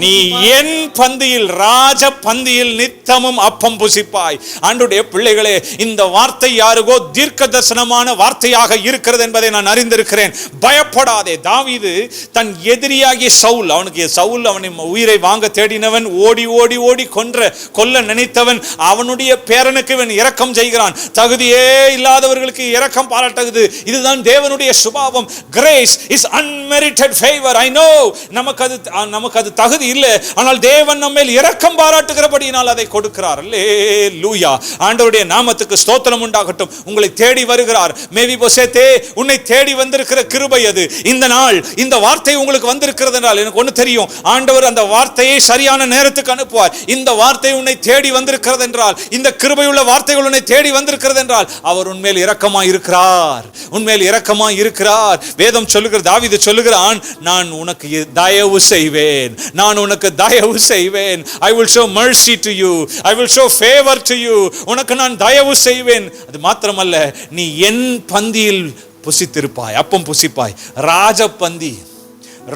S1: நீ என் பந்தியில், ராஜ பந்தியில் நித்தமும் அப்பம் புசிப்பாய். ஆண்டவருடைய பிள்ளைகளே, இந்த வார்த்தை யாருக்கோ தீர்க்க தரிசனமான வார்த்தையாக இருக்கிறது என்பதை நான் அறிந்திருக்கிறேன். பயப்படாதே. தாவீது தன் எதிரியாகிய சவுல், அவனை உயிரை வாங்க தேடினவன், ஓடி ஓடி ஓடி கொல்ல நினைத்தவன், அவனுடைய பேரனுக்கு இவன் இரக்கம் செய்கிறான். தகுதியே இல்லாதவர்களுக்கு இரக்கம் பாராட்டுகிறது. இதுதான் தேவனுடைய சுபாவம். Grace is unmerited favour. I know, நமக்கு அது தகுதி அது இல்லை. ஆனால் தேவன் நம்மேல் இரக்கம் பாராட்டுகிறபடியினால் அதை கொடுக்கிறார். அல்லேலூயா. ஆண்டவருடைய நாமத்துக்கு ஸ்தோத்திரம் உண்டாகட்டும். உங்களை தேடி வருகிறார். மேவிபோசேத்தே, உன்னை தேடி வந்திருக்கிற கிருபை அது. இந்த நாள் இந்த வார்த்தை உங்களுக்கு வந்திருக்கிறது என்றால் எனக்கு ஒன்று தெரியும், ஆண்டவர் அந்த வார்த்தையை சரியான நேரத்துக்கு அனுப்புவார். இந்த வார்த்தை உன்னை தேடி வந்திருக்கிறது என்றால், இந்த கிருபையுள்ள வார்த்தைகள் உன்னை தேடி வந்திருக்கிறது என்றால், அவர் உன்மேல் இரக்கமாய் இருக்கிறார். உன்மேல் இரக்கமாய் இருக்கிறார். வேதம் சொல்லுகிறது, தாவீது சொல்லுகிறான், நான் உனக்கு தயவு செய்வேன், நான் உனக்கு தயவு செய்வேன். I will show mercy to you, I will show favor to you. உனக்கு நான் தயவு செய்வேன். அது மாத்திரமல்ல, நீ என் பந்தியில் புசித்திருப்பாய், அப்பம் புசிப்பாய். ராஜபந்தி,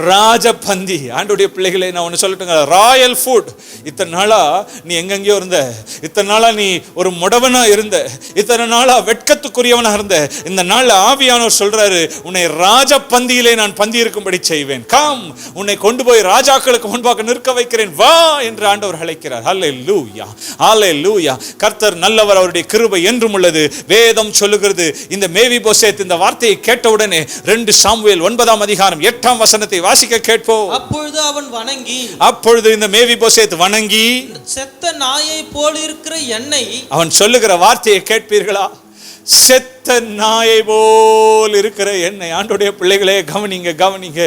S1: ராஜபந்தி. ஆண்டோடைய பிள்ளைகளை நான் ஒன்று சொல்லட்டுங்க, ராயல் ஃபுட். இத்தனை நாளா நீ எங்கெங்கயோ இருந்த, இத்தனை நாளா நீ ஒரு முடவனா இருந்த, இத்தனை நாளா வெட்கத்துக்குரியவனா இருந்த, இந்த நாள் ஆவியானவர் சொல்றாரு, உன்னை ராஜபந்தியிலே நான் பந்தி இருக்கும்படி செய்வேன். கம், உன்னை கொண்டு போய் ராஜாக்களுக்கு முன்பாக நிற்க வைக்கிறேன், வா என்று ஆண்டவர் அழைக்கிறார். ஹல்லேலூயா, ஹல்லேலூயா. கர்த்தர் நல்லவர், அவருடைய கிருபை என்றும் உள்ளது. வேதம் சொல்லுகிறது, இந்த மேவிபோசேத் இந்த வார்த்தையை கேட்டவுடனே 2 சாமுவேல் 9ஆம் அதிகாரம் 8ஆம் வசனத்தை வாசிக்க கேட்போம்.
S2: அப்பொழுது அவன் வணங்கி,
S1: அப்பொழுது இந்த மேவிபோசேத் வணங்கி,
S2: செத்த நாயை போல் இருக்கிற என்னை,
S1: அவன் சொல்லுகிற வார்த்தையை கேட்பீர்களா? செத்த நாயை போல் இருக்கிற எண்ணெய். ஆண்டோடைய பிள்ளைகளே கவனிங்க, கவனிங்க.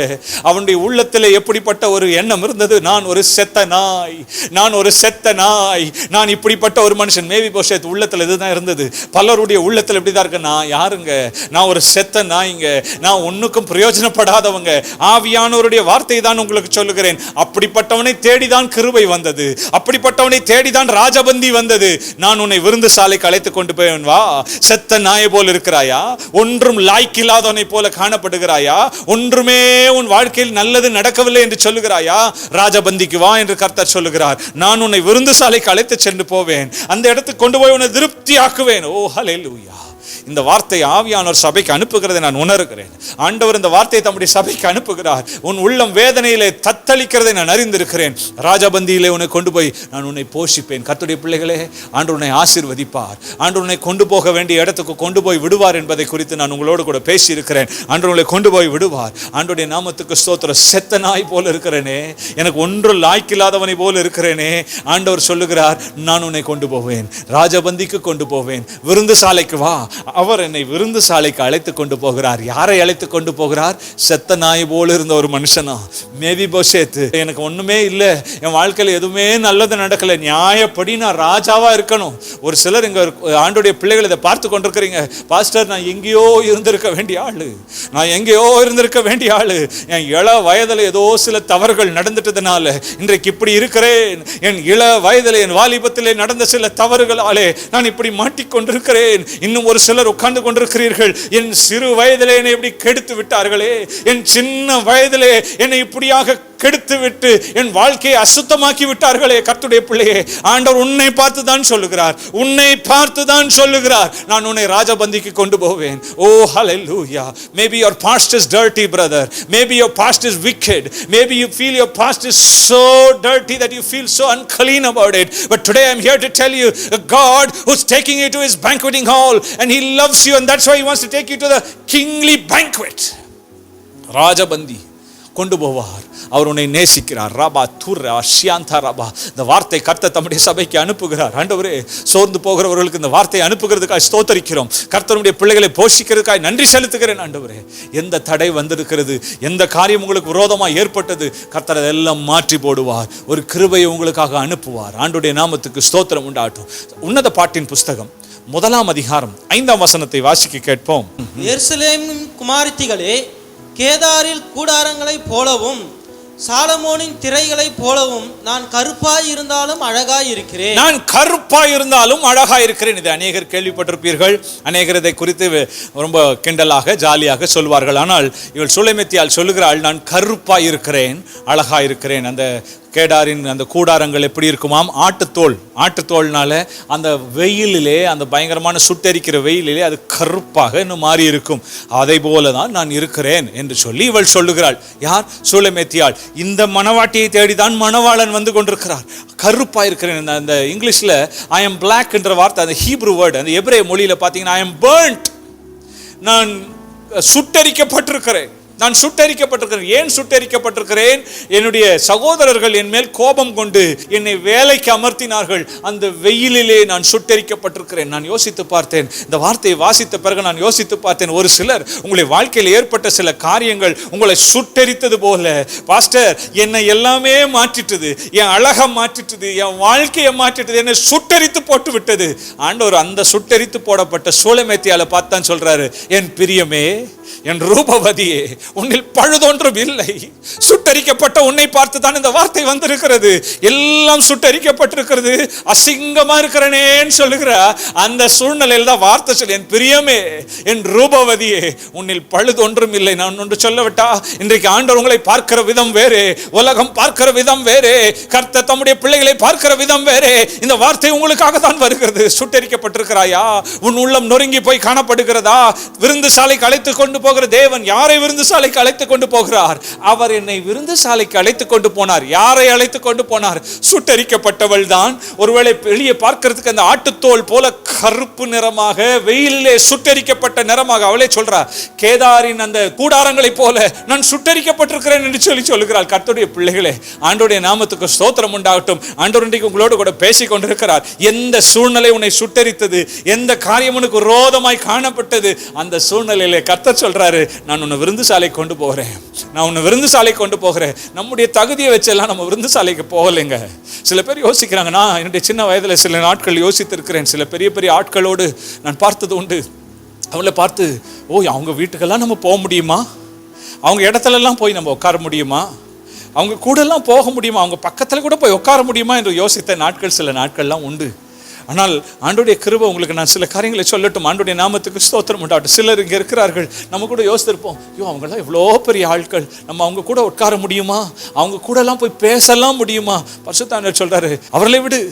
S1: அவனுடைய உள்ளத்தில் எப்படிப்பட்ட ஒரு எண்ணம் இருந்தது? நான் ஒரு செத்த நாய், நான் ஒரு செத்த நாய், நான் இப்படிப்பட்ட ஒரு மனுஷன். மேவிபோசேத் உள்ளத்தில் இதுதான் இருந்தது. பலருடைய உள்ளத்தில் எப்படிதான் இருக்கு, நான் யாருங்க, நான் ஒரு செத்த நாய்ங்க, நான் ஒன்னுக்கும் பிரயோஜனப்படாதவங்க. ஆவியானவருடைய வார்த்தை தான் உங்களுக்கு சொல்லுகிறேன். அப்படிப்பட்டவனை தேடிதான் கிருபை வந்தது, அப்படிப்பட்டவனை தேடிதான் ராஜபந்தி வந்தது. நான் உன்னை விருந்து சாலைக்கு அழைத்து கொண்டு போவேன், வா. செத்த நாயை போல் இருக்கிறாயா? ஒன்றும் லாய்க்கில்லாதவனை போல காணப்படுகிறாயா? ஒன்றுமே உன் வாழ்க்கையில் நல்லது நடக்கவில்லை என்று சொல்லுகிறாயா? ராஜபந்திக்கு வா என்று கர்த்தர் சொல்லுகிறார். நான் உன்னை விருந்து சாலைக்கு அழைத்து சென்று போவேன், அந்த இடத்துக்கு கொண்டு போய் உன்னை திருப்தி ஆக்குவேன். ஓ ஹல்லேலூயா. இந்த வார்த்தை ஆவியானவர் சபைக்கு அனுப்புகிறதை நான் உணர்கிறேன். ஆண்டவர் இந்த வார்த்தையை தம்முடைய சபைக்கு அனுப்புகிறார். உன் உள்ளம் வேதனையிலே தத்தளிக்கிறதை நான் அறிந்திருக்கிறேன். ராஜபந்தியிலே உன்னை கொண்டு போய் நான் உன்னை போஷிப்பேன். கர்த்தருடைய பிள்ளைகளே, ஆண்டவர் உன்னை ஆசீர்வதிப்பார். ஆண்டவர் உன்னை கொண்டு போக வேண்டிய இடத்துக்கு கொண்டு போய் விடுவார் என்பதை குறித்து நான் உங்களோடு கூட பேசி இருக்கிறேன். ஆண்டவர் உங்களை கொண்டு போய் விடுவார். ஆண்டவருடைய நாமத்துக்கு ஸ்தோத்திரம். செத்த நாய் போல இருக்கிறேனே, எனக்கு ஒன்று லாய்க்கில்லாதவனை போல இருக்கிறேனே, ஆண்டவர் சொல்லுகிறார், நான் உன்னை கொண்டு போவேன், ராஜபந்திக்கு கொண்டு போவேன், விருந்து சாலைக்கு வா. அவர் என்னை விருந்து சாலைக்கு அழைத்து கொண்டு போகிறார். யாரை அழைத்து கொண்டு போகிறார்? செத்த நாய் போல இருந்த ஒரு மனுஷனா. மேவிபோசேத், எனக்கு ஒண்ணுமே இல்லை, என் வாழ்க்கையில் எதுவுமே நல்லது நடக்கல, நியாயப்படி நான் ராஜாவா இருக்கணும். ஒரு சிலர் இங்க ஆண்டோடைய பிள்ளைகள் இதை பார்த்து கொண்டிருக்கிறீங்க, பாஸ்டர் நான் எங்கேயோ இருந்திருக்க வேண்டிய ஆளு, நான் எங்கேயோ இருந்திருக்க வேண்டிய ஆளு, என் இள வயதில் ஏதோ சில தவறுகள் நடந்துட்டதுனால இன்றைக்கு இப்படி இருக்கிறேன். என் இள வயதில், என் வாலிபத்திலே நடந்த சில தவறுகளாலே நான் இப்படி மாட்டிக்கொண்டிருக்கிறேன். இன்னும் ஒரு சிலர் உட்கார்ந்து கொண்டிருக்கிறீர்கள், என் சிறு வயதிலே என்னை இப்படி கெடுத்து விட்டார்களே, என் சின்ன வயதிலே என்னை இப்படியாக கெடுத்து விட்டு என் வாழ்க்கையை அசுத்தமாக்கி விட்டார்களே. கர்த்தருடைய பிள்ளையே, ஆண்டவர் உன்னை பார்த்து தான் சொல்லுகிறார், உன்னை பார்த்து தான் சொல்லுகிறார், நான் உன்னை ராஜபந்திக்கு கொண்டு போவேன். ஓ ஹல்லேலூயா. Maybe your past is dirty, brother. Maybe your past is wicked. Maybe you feel your past is so dirty that you feel so unclean about it. But today I'm here to tell you, a God who's taking you to his banqueting hall, and he loves you, and that's why he wants to take you to the kingly banquet. ராஜபந்தி கொண்டு போவார். அவர் உன்னை நேசிக்கிறார். ரபா துர்ரா ஷியாந்தா ரபா. இந்த வார்த்தை கர்த்தர் தம்முடைய சபைக்கு அனுப்புகிறார். ஆண்டவரே, சோர்ந்து போகிறவர்களுக்கு இந்த வார்த்தையை அனுப்புகிறதுக்காக ஸ்தோத்தரிக்கிறோம். கர்த்தருடைய பிள்ளைகளை போஷிக்கிறதுக்காக நன்றி செலுத்துகிறேன். ஆண்டவரே, எந்த தடை வந்திருக்கிறது, எந்த காரியம் உங்களுக்கு விரோதமாக ஏற்பட்டது, கர்த்தர் அதெல்லாம் மாற்றி போடுவார். ஒரு கிருபையை உங்களுக்காக அனுப்புவார். ஆண்டவருடைய நாமத்துக்கு ஸ்தோத்திரம் உண்டாகட்டும். உன்னத பாட்டின் புஸ்தகம் 1ஆம் அதிகாரம் 5ஆம் வசனத்தை வாசிக்க கேட்போம்.
S2: எருசலேம் குமாரத்திகளே, கேதாரில் கூடாரங்களை போலவும் சாலமோனின் திரைகளை போலவும் நான் கருப்பாய் இருந்தாலும் அழகாய் இருக்கிறேன்.
S1: நான் கருப்பாய் இருந்தாலும் அழகாய் இருக்கிறேன். இதை அநேகர் கேள்விப்பட்டிருப்பீர்கள். அநேகர் இதை குறித்து ரொம்ப கிண்டலாக ஜாலியாக சொல்வார்கள். ஆனால் இவள் சுலைமெத்தியால் சொல்லுகிறாள், நான் கருப்பாய் இருக்கிறேன், அழகாய் இருக்கிறேன். அந்த கேடாரின் அந்த கூடாரங்கள் எப்படி இருக்குமாம்? ஆட்டுத்தோல்னால அந்த வெயிலிலே, அந்த பயங்கரமான சுட்டெரிக்கிற வெயிலிலே அது கருப்பாக இன்னும் மாறி இருக்கும். அதை போல தான் நான் இருக்கிறேன் என்று சொல்லி இவள் சொல்லுகிறாள். யார்? சுலைமெத்தியாள். இந்த மணவாட்டியை தேடிதான் மணவாளன் வந்து கொண்டிருக்கிறார். கருப்பாக இருக்கிறேன். அந்த இங்கிலீஷில் ஐ எம் பிளாக் என்ற வார்த்தை, அந்த ஹீப்ரு வேர்டு, அந்த எபிரேய மொழியில் பார்த்தீங்கன்னா ஐ எம் பர்ன்ட், நான் சுட்டரிக்கப்பட்டிருக்கிறேன். நான் சுட்டரிக்கப்பட்டிருக்கிறேன். ஏன் சுட்டரிக்கப்பட்டிருக்கிறேன்? என்னுடைய சகோதரர்கள் என் மேல் கோபம் கொண்டு என்னை வேலைக்கு அமர்த்தினார்கள். அந்த வெயிலிலே நான் சுட்டரிக்கப்பட்டிருக்கிறேன். நான் யோசித்து பார்த்தேன், இந்த வார்த்தையை வாசித்த பிறகு நான் யோசித்து பார்த்தேன், ஒரு சிலர் உங்களுடைய வாழ்க்கையில் ஏற்பட்ட சில காரியங்கள் உங்களை சுட்டரித்தது போல. பாஸ்டர், என்னை எல்லாமே மாற்றிட்டது, என் அழகை மாற்றிட்டது, என் வாழ்க்கையை மாற்றிட்டது, என்னை சுட்டரித்து போட்டு விட்டது. ஆண்டவர் அந்த சுட்டரித்து போடப்பட்ட சூலமேத்தியால பார்த்தான் சொல்றாரு, என் பிரியமே, என் ரூபவதியே, உன்னில் பழுதொன்றும் இல்லை. சுட்டரிக்கப்பட்ட உன்னை பார்த்து தான் இந்த வார்த்தை வந்திருக்கிறது. எல்லாம் சுட்டரிக்கப்பட்டிருக்கிறது, அசிங்கமா இருக்கிறனேன்னு சொல்லுகிற அந்த சூழ்நிலையில் தான் வார்த்தை சொல்லி, என் பிரியமே, என் ரூபவதியே, உன்னில் பழுதொன்றும் இல்லை. நான் ஒன்று சொல்லவிட்டா, இன்றைக்கு ஆண்டவர் உங்களை பார்க்கிற விதம் வேறு, உலகம் பார்க்கிற விதம் வேறு, கர்த்தர் தம்முடைய பிள்ளைகளை பார்க்கிற விதம் வேறு. இந்த வார்த்தை உங்களுக்காக தான் வருகிறது. சுட்டரிக்கப்பட்டிருக்கிறாயா? உன் உள்ளம் நொறுங்கி போய் காணப்படுகிறதா? விருந்து சாலைக்கு அழைத்து கொண்டு போகிற தேவன் யாரை விருந்து சாலைக்கு அழைத்து கொண்டு போகிறார்? அவர் என்னை விருந்து சாலைக்கு அழைத்து கொண்டு போனார். யாரை அழைத்து கொண்டு போனார்? சுட்டரிக்கப்பட்டவள் தான். ஒருவேளை வெளியே பார்க்கிறதுக்கு அந்த ஆட்டுத்தோல் போல கருப்பு நிறமாக, வெயிலே சுட்டரிக்கப்பட்ட நிறமாக அவளே சொல்றார். கேதாரின் அந்த கூடாரங்களை போல நான் சுட்டரிக்கப்பட்டிருக்கிறேன் என்று சொல்லுகிறாள். கர்த்தருடைய பிள்ளைகளே, ஆண்டவருடைய நாமத்துக்கு ஸ்தோத்திரம் உண்டாகட்டும். ஆண்டவர் இன்றைக்கு உங்களோடு கூட பேசிக் கொண்டிருக்கிறார். எந்த சூழ்நிலை உன்னை சுட்டரித்தது, எந்த காரியம் உனக்கு விரோதமாய் காணப்பட்டது, அந்த சூழ்நிலையிலே கர்த்தர் சொல்றாரு, நான் உன்னை விருந்து சாலைக்கு கொண்டு போகிறேன், நான் உன்னை விருந்து சாலைக்கு கொண்டு போகிறேன். நம்முடைய தகுதியை வச்செல்லாம் நம்ம விருந்து சாலைக்கு போகலைங்க. சில பேர் யோசிக்கிறாங்க, நான் என்னுடைய சின்ன வயதில் சில நாட்கள் யோசித்திருக்கிறேன். சில பெரிய பெரிய ஆட்களோடு நான் பார்த்தது உண்டு. அவங்கள பார்த்து, ஓ, அவங்க வீட்டுக்கெல்லாம் நம்ம போக முடியுமா? அவங்க இடத்துலலாம் போய் நம்ம உட்கார முடியுமா? அவங்க கூடலாம் போக முடியுமா? அவங்க பக்கத்தில் கூட போய் உட்கார முடியுமா என்று யோசித்த நாட்கள் சில நாட்கள்லாம் உண்டு. ஆனால் ஆண்டவருடைய கிருபை, உங்களுக்கு நான் சில காரியங்களை சொல்லட்டும். ஆண்டவருடைய நாமத்துக்கு ஸ்தோத்திரம் உண்டாகட்டும். சிலர் இங்கே இருக்கிறார்கள், நம்ம கூட யோசித்திருப்போம், ஐயோ, அவங்களாம் எவ்வளோ பெரிய ஆட்கள், நம்ம அவங்க கூட உட்கார முடியுமா? அவங்க கூடலாம் போய் பேசலாம் முடியுமா? பரிசுத்த ஆண்டவர் சொல்றாரு, அவர்களை விடு,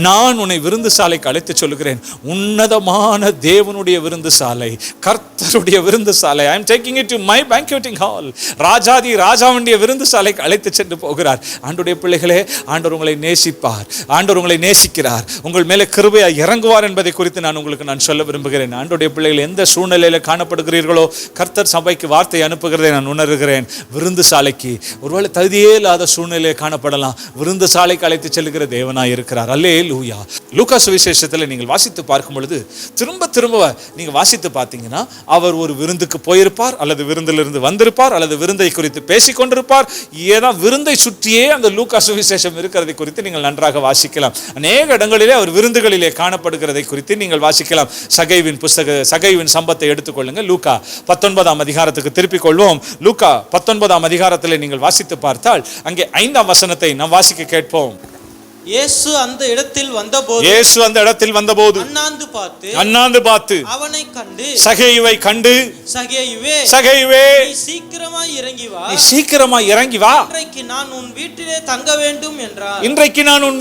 S1: நான் உன்னை விருந்து சாலைக்கு அழைத்து சொல்லுகிறேன். உன்னதமான தேவனுடைய விருந்து சாலை, கர்த்தருடைய விருந்து சாலை. I am taking it to my banqueting hall. ராஜாதி ராஜாவுடைய விருந்து சாலைக்கு அழைத்து சென்று போகிறார். ஆண்டவருடைய பிள்ளைகளே, ஆண்டவர் உங்களை நேசிப்பார், ஆண்டவர் உங்களை நேசிக்கிறார், உங்கள் மேலே கிருபையா இறங்குவார் என்பதை குறித்து நான் சொல்ல விரும்புகிறேன். ஆண்டவருடைய பிள்ளைகள் எந்த சூழ்நிலையில காணப்படுகிறீர்களோ, கர்த்தர் சபைக்கு வார்த்தை அனுப்புகிறதை நான் உணர்கிறேன். விருந்து சாலைக்கு, ஒருவேளை தகுதியே இல்லாத சூழ்நிலையை காணப்படலாம், விருந்து சாலைக்கு அழைத்து செல்லுகிற தேவனாய் இருக்கிறார். அல்லேலூயா. லூக்கா சுவிசேஷத்தில் நீங்கள் வாசித்து பார்க்கும் பொழுது திரும்ப திரும்ப நீங்க வாசித்து பார்த்தீங்கன்னா, அவர் ஒரு விருந்துக்கு போயிருப்பார், அல்லது விருந்திலிருந்து வந்திருப்பார், அல்லது விருந்தை குறித்து பேசிக் கொண்டிருப்பார். ஏன்னா விருந்தை சுற்றியே அந்த லூக்கா சுவிசேஷம் இருக்கிறதை குறித்து நீங்கள் நன்றாக வாசிக்கலாம். அநேக இடங்களிலே அவர் விருந்துகளிலே காணப்படுகிறதை குறித்து நீங்கள் வாசிக்கலாம். சகைவின் சம்பத்தை எடுத்துக்கொள்ளுங்க. லூக்கா 19ஆம் அதிகாரத்துக்கு திருப்பிக் கொள்வோம். லூக்கா 19ஆம் அதிகாரத்தில் நீங்கள் வாசித்து பார்த்தால் அங்கே 5ஆம் வசனத்தை நாம் வாசிக்க கேட்போம்.
S2: இயேசு அந்த இடத்தில் வந்தபோது அண்ணாந்து பார்த்து அவனை கண்டு, சகேயுவை கண்டு, சகேயுவே, நீ சீக்கிரமாய் இறங்கி வா, இன்றைக்கு நான் உன் வீட்டிலே தங்க வேண்டும் என்றார். இன்றைக்கு நான் உன்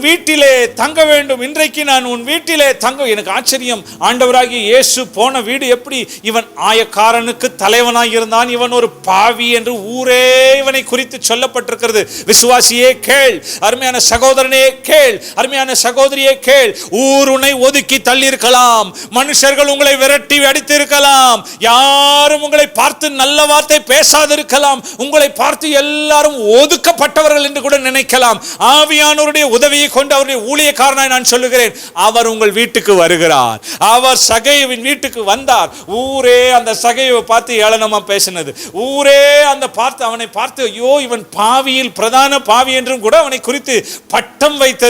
S2: வீட்டிலே தங்க. எனக்கு ஆச்சரியம், ஆண்டவராகிய இயேசு போன வீடு எப்படி? இவன் ஆயக்காரனுக்கு தலைவனாய் இருந்தான், இவன் ஒரு பாவி என்று ஊரே இவனை குறித்து சொல்லப்பட்டிருக்கிறது. விசுவாசியே கேள், அருமையான சகோதரனே கேள், அருமையான சகோதரியே கேள். ஊர் உன்னை ஒதுக்கி தள்ளி இருக்கலாம், மனுஷர்கள் உங்களை விரட்டி அடித்திருக்கலாம், யாரும் உங்களை பார்த்து நல்ல வார்த்தை பேசாதிருக்கலாம், உங்களை பார்த்து எல்லாரும் ஒதுக்கப்பட்டவர்கள் என்று கூட நினைக்கலாம். ஆவியானவருடைய உதவியை கொண்டு அவருடைய ஊழியக்காரனாய் நான் சொல்லுகிறேன், அவர் உங்கள் வீட்டுக்கு வருகிறார். அவர் சகைவின் வீட்டுக்கு வந்தார். ஊரே அந்த சகைவை பார்த்து ஏளனமா பேசினது, ஊரே அந்த அவனை பார்த்து, ஐயோ, இவன் பாவியில் பிரதான பாவி என்றும் கூட அவனை குறித்து பட்டம் வைத்தது.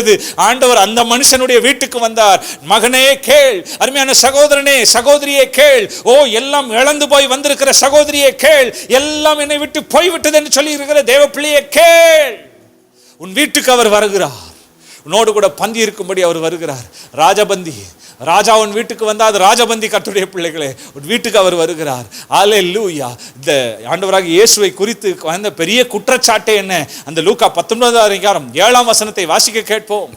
S2: ஆண்டவர் அந்த மனுஷனுடைய வீட்டுக்கு வந்தார். மகனே கேள், அருமையான சகோதரனே, சகோதரியே கேள். ஓ, எல்லாம் இழந்து போய் வந்திருக்கிற சகோதரியே கேள், எல்லாம் என்னை விட்டு போய்விட்டது என்று சொல்லி இருக்கிற தேவ பிள்ளையே கேள். உன் வீட்டுக்கு அவர் வருகிறார், உன்னோடு கூட பந்தி இருக்கும்படி அவர் வருகிறார். ராஜபந்தி, ராஜா உன் வீட்டுக்கு வந்தா அது ராஜபந்தி. கர்த்தருடைய பிள்ளைகளே, உன் வீட்டுக்கு அவர் வருகிறார். அல்லேலூயா. இந்த ஆண்டவராகிய இயேசுவை குறித்து வந்த பெரிய குற்றச்சாட்டே என்ன? அந்த லூக்கா 19ஆம் அதிகாரம் 7ஆம் வசனத்தை வாசிக்க கேட்போம்.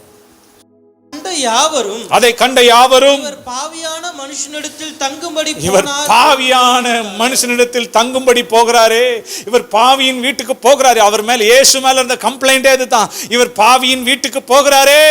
S2: அதை கண்ட யாவரும் இவர் பாவியான மனுஷனிடத்தில் தங்கும்படி போகிறாரே, இவர் பாவியின் வீட்டுக்கு போகிறாரே. அவர் மேல, இயேசு மேல இருந்த கம்ப்ளைண்டே இதுதான், இவர் பாவியின் வீட்டுக்கு போகிறாரே.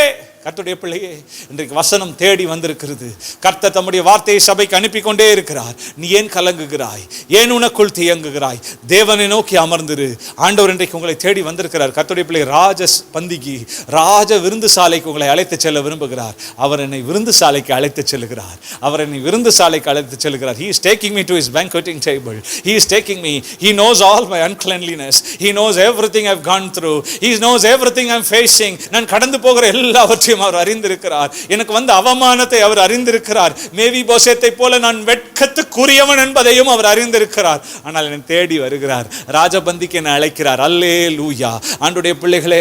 S2: கர்த்தருடைய பிள்ளையே, இன்றைக்கு வசனம் தேடி வந்திருக்கிறது. கர்த்தர் தம்முடைய வார்த்தையை சபைக்கு அனுப்பி கொண்டே இருக்கிறார். நீ ஏன் கலங்குகிறாய்? ஏன் உனக்குள் தியங்குகிறாய்? தேவனை நோக்கி அமர்ந்திரு. ஆண்டவர் இன்றைக்கு உங்களை தேடி வந்திருக்கிறார். கர்த்தருடைய பிள்ளை ராஜ பந்திக்கு, ராஜ விருந்து சாலைக்கு உங்களை அழைத்து செல்ல விரும்புகிறார். அவர் என்னை விருந்து சாலைக்கு அழைத்து செல்கிறார். அவர் என்னை விருந்து சாலைக்கு அழைத்து செல்கிறார். He is taking me to his banqueting table. He is taking me. He knows all my uncleanliness. He knows everything I've gone through. He knows everything I'm facing. நான் கடந்து போகிற எல்லாவற்றையும் அவர் அறிந்திருக்கிறார். எனக்கு வந்த அவமானத்தை அவர் அறிந்திருக்கிறார். மேவி போசேத்தை போல நான் வெட்கத்துக்குரியவன் என்பதையும் அவர் அறிந்திருக்கிறார். ஆனால் என்னை தேடி வருகிறார். ராஜபந்திக்கு என்னை அழைக்கிறார். அல்லேலூயா. ஆண்டவருடைய பிள்ளைகளே,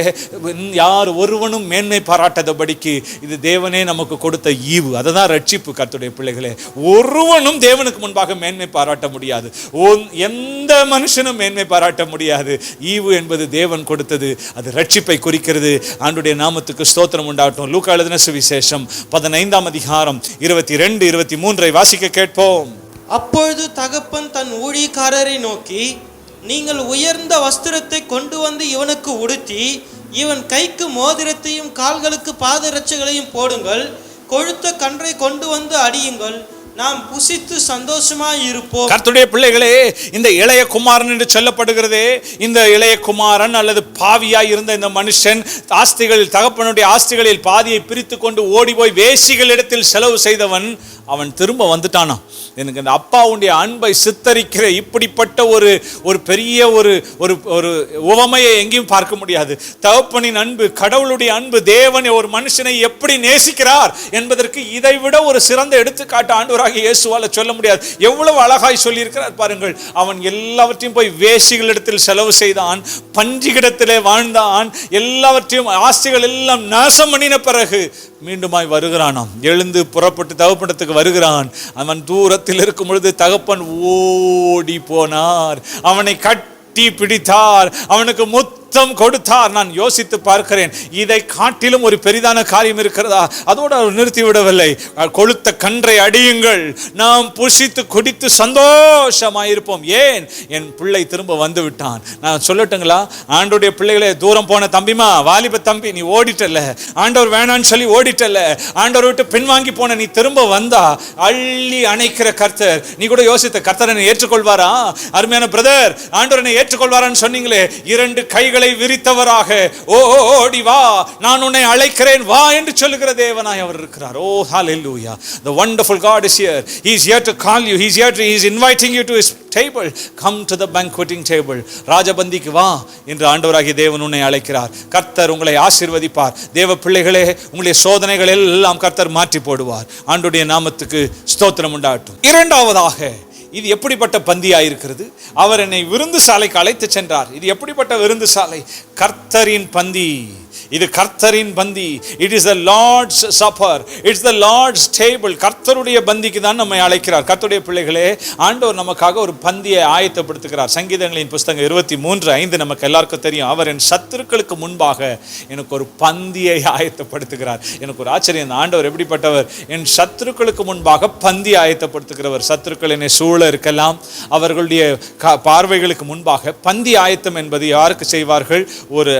S2: யார் ஒருவனும் மேன்மை பாராட்டாதபடிக்கு இது தேவனே நமக்கு கொடுத்த ஈவு. அதுதான் ரட்சிப்பு. கர்த்தருடைய பிள்ளைகளே, ஒருவனும் தேவனுக்கு முன்பாக மேன்மை பாராட்ட முடியாது. எந்த மனுஷனும் மேன்மை பாராட்ட முடியாது. ஈவு என்பது தேவன் கொடுத்தது. அது ரட்சிப்பை குறிக்கிறது. ஆண்டவருடைய நாமத்துக்கு ஸ்தோத்திரம் உண்டாகட்டும். லூக்கா எழுதின சுவிசேஷம் 15ஆம் அதிகாரம் 22, 23 வாசிக்க கேட்போம்.
S3: அப்பொழுது தகப்பன் தன் ஊழியக்காரரை நோக்கி, நீங்கள் உயர்ந்த வஸ்திரத்தை கொண்டு வந்து இவனுக்கு உடுத்தி, இவன் கைக்கு மோதிரத்தையும் கால்களுக்கு பாதரட்சைகளையும் போடுங்கள். கொழுத்த கன்றை கொண்டு வந்து அடியுங்கள். நாம் புசித்து சந்தோஷமாய் இருப்போம்.
S2: கர்த்தருடைய பிள்ளைகளே, இந்த இளைய குமாரன் என்று சொல்லப்படுகிறதே, இந்த இளைய குமாரன் அல்லது பாவியாய் இருந்த இந்த மனுஷன் தகப்பனுடைய ஆஸ்திகளில் பாதியை பிரித்து கொண்டு ஓடி போய் வேசிகளிடத்தில் செலவு செய்தவன், அவன் திரும்ப வந்துட்டானா. எனக்கு அந்த அப்பாவுடைய அன்பை சித்தரிக்கிற இப்படிப்பட்ட ஒரு பெரிய ஒரு உவமையை எங்கேயும் பார்க்க முடியாது. தகப்பனின் அன்பு, கடவுளுடைய அன்பு, தேவன் ஒரு மனுஷனை எப்படி நேசிக்கிறார் என்பதற்கு இதைவிட ஒரு சிறந்த எடுத்துக்காட்டு ஆண்டவராகிய இயேசுவால சொல்ல முடியாது. எவ்வளவு அழகாய் சொல்லியிருக்கிறார் பாருங்கள். அவன் எல்லாவற்றையும் போய் வேசிகளிடத்தில் செலவு செய்தான், பஞ்சிகிடத்திலே வாழ்ந்தான், எல்லாவற்றையும் ஆஸ்திகள் எல்லாம் நாசம் பண்ணின பிறகு மீண்டுமாய் வருகிறானாம். எழுந்து புறப்பட்டு தகப்பனத்துக்கு வருகிறான். அவன் தூரத்தில் இருக்கும் பொழுது தகப்பன் ஓடி போனார், அவனை கட்டி பிடித்தார், அவனுக்கு முத்தம் கொடுத்தார். நான் யோசித்து பார்க்கிறேன், இதை காட்டிலும் ஒரு பெரிதான காரியம் இருக்கிறதா? அதோடு அவர் நிறுத்தி விடவில்லை. கொழுத்த கன்றை அடியுங்கள், நாம் புசித்து குடித்து சந்தோஷமாயிருப்போம். ஏன்? என் பிள்ளை திரும்ப வந்து விட்டான். நான் சொல்லட்டுங்களா, ஆண்டவருடைய பிள்ளைகளே, தூரம் போன தம்பிமா, வாலிப தம்பி, நீ ஓடிட்டல, ஆண்டவர் வேணான்னு சொல்லி ஓடிட்டல, ஆண்டவர் விட்டு பின்வாங்கி போன நீ திரும்ப வந்தா அள்ளி அணைக்கிற கர்த்தர். நீ கூட யோசித்த, கர்த்தர் என்னை ஏற்றுக்கொள்வாரா? அருமையான பிரதர், ஆண்டவர் என்னை ஏற்றுக்கொள்வாரான்னு சொன்னீங்களே, 2 கைகளை விரித்தவராக ஓடி வா, நான் உன்னை அழைக்கிறேன் வா என்று சொல்லுகிற தேவனாய் அவர் இருக்கிறார். ஓ ஹalleluya, the wonderful God is here. He is here to call you. He is inviting you to his table. Come to the banqueting table. ராஜபந்திக்கு வா என்று ஆண்டவராகிய தேவன் உன்னை அழைக்கிறார். கர்த்தர் உங்களை ஆசீர்வதிப்பார். தேவ பிள்ளைகளே, உங்களுடைய சோதனைகள் எல்லாம் கர்த்தர் மாற்றி போடுவார். ஆண்டவருடைய நாமத்துக்கு ஸ்தோத்திரம் உண்டாகட்டும். இரண்டாவதாக, இது எப்படிப்பட்ட பந்தியாயிருக்கிறது? அவர் என்னை விருந்து சாலைக்கு அழைத்து சென்றார். இது எப்படிப்பட்ட விருந்து சாலை? கர்த்தரின் பந்தி. இது கர்த்தரின் பந்தி. It is the Lord's supper. It's the Lord's table. கர்த்தருடைய பந்திக்கு தான் நம்மை அழைக்கிறார். கர்த்தருடைய பிள்ளைகளே, ஆண்டவர் நமக்காக ஒரு பந்தியை ஆயத்தப்படுத்துகிறார். சங்கீதங்களின் புஸ்தகம் 23:5 நமக்கு எல்லாருக்கும் தெரியும். அவர் என் சத்துருக்களுக்கு முன்பாக எனக்கு ஒரு பந்தியை ஆயத்தப்படுத்துகிறார். எனக்கு ஒரு ஆச்சரியம், இந்த ஆண்டவர் எப்படிப்பட்டவர்? என் சத்துருக்களுக்கு முன்பாக பந்தி ஆயத்தப்படுத்துகிறவர். சத்துருக்கள் என்னை சூழ இருக்கலாம், அவர்களுடைய பார்வைகளுக்கு முன்பாக பந்தி ஆயத்தம் என்பது யாருக்கு செய்வார்கள்?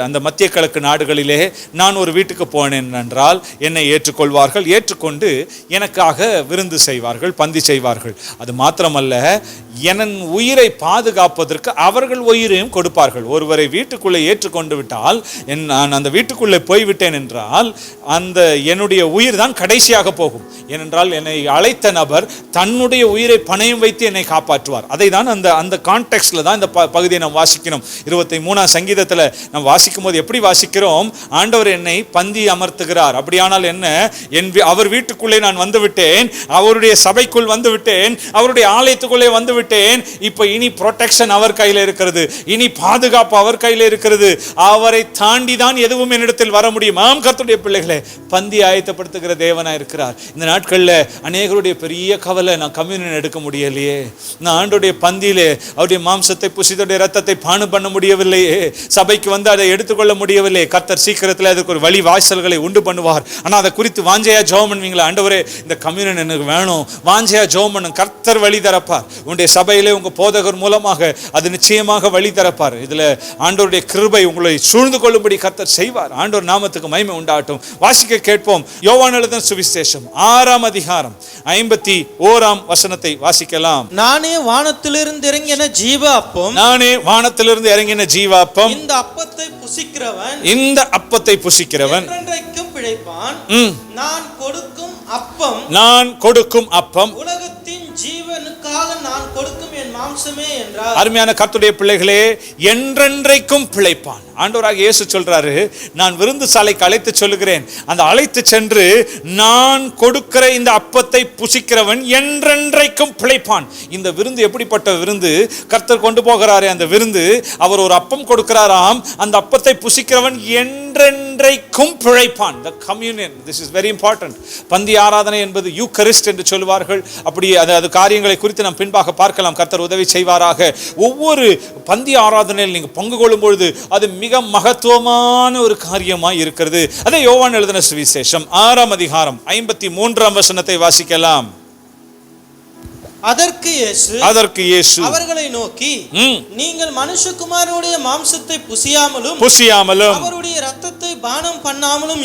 S2: அந்த மத்திய கிழக்கு நாடுகளிலே நான் ஒரு வீட்டுக்கு போனேன் என்றால் என்னை ஏற்றுக்கொள்வார்கள். ஏற்றுக்கொண்டு எனக்காக விருந்து செய்வார்கள், பந்தி செய்வார்கள். அது மாத்திரமல்ல, என் உயிரை பாதுகாப்பதற்கு அவர்கள் உயிரையும் கொடுப்பார்கள். ஒருவரை வீட்டுக்குள்ளே ஏற்றுக்கொண்டு விட்டால், நான் அந்த வீட்டுக்குள்ளே போய்விட்டேன் என்றால் அந்த என்னுடைய உயிர் தான் கடைசியாக போகும். ஏனென்றால் என்னை அழைத்த நபர் தன்னுடைய உயிரை பணயம் வைத்து என்னை காப்பாற்றுவார். அதை தான் அந்த கான்டெக்ஸ்ட்ல தான் இந்த பகுதியை நாம் வாசிக்கணும். 23ஆம் சங்கீதத்தில் நாம் வாசிக்கும் போது எப்படி வாசிக்கிறோம்? ஆண்டவர் என்னை பந்தி அமர்த்துகிறார். அப்படியானால் என்ன? அவர் வீட்டுக்குள்ளே நான் வந்து விட்டேன், அவருடைய சபைக்குள் வந்து விட்டேன், அவருடைய ஆலயத்துக்குள்ளே வந்து விட்டேன். இப்ப இனி ப்ரொடெக்ஷன் அவர் கையில் இருக்கிறது, இனி பாதுகாப்பு அவர் கையில் இருக்கிறது. அவரை தாண்டி தான் எதுவும் என்னிடத்தில் வர முடியும். ஆம், கர்த்தருடைய பிள்ளைகளே, பந்தி ஆயத்தப்படுத்துகிற தேவனா இருக்கிறார். இந்த நாட்களில் அநேகருடைய பெரிய கவலை, நான் கம்யூனியன் எடுக்க முடியலையே, நான் ஆண்டோடைய பந்தியிலே அவருடைய மாம்சத்தை புசித்துடைய ரத்தத்தை பானம் பண்ண முடியவில்லையே, சபைக்கு வந்து அதை எடுத்துக்கொள்ள முடியவில்லை. கர்த்தர் சீக்கிரத்தில் அதுக்கு ஒரு வழி வாசல்களை உண்டு பண்ணுவார். ஆனால் அதை குறித்து வாஞ்சையா ஜெபம் பண்ணுவீங்களா? ஆண்டவரே, இந்த கம்யூனியன் எனக்கு வேணும், வாஞ்சையா ஜெபம் பண்ணும், கர்த்தர் வழி தரப்பார். உன்னுடைய
S1: சபையிலே உங்க போதகர் மூலமாக அது நிச்சயமாக வழி திறப்பார். இதுல ஆண்டவருடைய கிருபை உங்களை சூழ்ந்து கொள்ளும்படி கர்த்தர் செய்வார். ஆண்டவர் நாமத்துக்கு மகிமை உண்டாகட்டும். வாசிக்க கேட்போம். யோவான் எழுதின சுவிசேஷம் 6ஆம் அதிகாரம் 51ஆம் வசனத்தை வாசிக்கலாம்.
S3: நானே வானத்திலிருந்து இறங்கின ஜீவ அப்பம்,
S1: நானே வானத்திலிருந்து இறங்கின ஜீவாப்பம்,
S3: இந்த அப்பத்தை புசிக்கிறவன்,
S1: இந்த அப்பத்தை புசிக்கிறவன்
S3: என்றென்றைக்கும் பிழைப்பான். நான் கொடுக்கும் அப்பம்,
S1: நான் கொடுக்கும் அப்பம்
S3: உலகத்தின் ஜீவனுக்காக நான் கொடுக்கும் என் மாம்சமே என்றார்.
S1: அருமையான கர்த்தருடைய பிள்ளைகளே, என்றென்றைக்கும் பிழைப்பான். ஆண்டவராக இயேசு சொல்றாரு, நான் விருந்து சாலைக்கு அழைத்து சொல்லுகிறேன், அந்த அழைத்து சென்று நான் கொடுக்கிற இந்த அப்பத்தை புசிக்கிறவன் என்றென்றைக்கும் பிழைப்பான். இந்த விருந்து எப்படிப்பட்ட விருந்து? கர்த்தர் கொண்டு போகிறாரே அந்த விருந்து, அவர் ஒரு அப்பம் கொடுக்கிறாராம், அந்த அப்பத்தை புசிக்கிறவன் என்றென்றைக்கும் பிழைப்பான். The communion, this is very important. பந்தி ஆராதனை என்பது யூக்கரிஸ்ட் என்று சொல்வார்கள். அப்படி அது காரியங்களை குறித்து நாம் பின்பாக பார்க்கலாம். கர்த்தர் உதவி செய்வாராக. ஒவ்வொரு பந்தி ஆராதனையில் நீங்க பங்கு கொள்ளும் பொழுது அது மிக மகத்துவமான ஒரு காரியமாய் இருக்கிறது. அதே யோவான் எழுதின சுவிசேஷம் 6ஆம் அதிகாரம் 53ஆம் வசனத்தை வாசிக்கலாம்.
S3: அதற்கு இயேசு அவர்களை நோக்கி, நீங்கள் மனுஷகுமாரனுடைய மாம்சத்தை புசியாமலும் அவருடைய இரத்தத்தை பானம் பண்ணாமலும்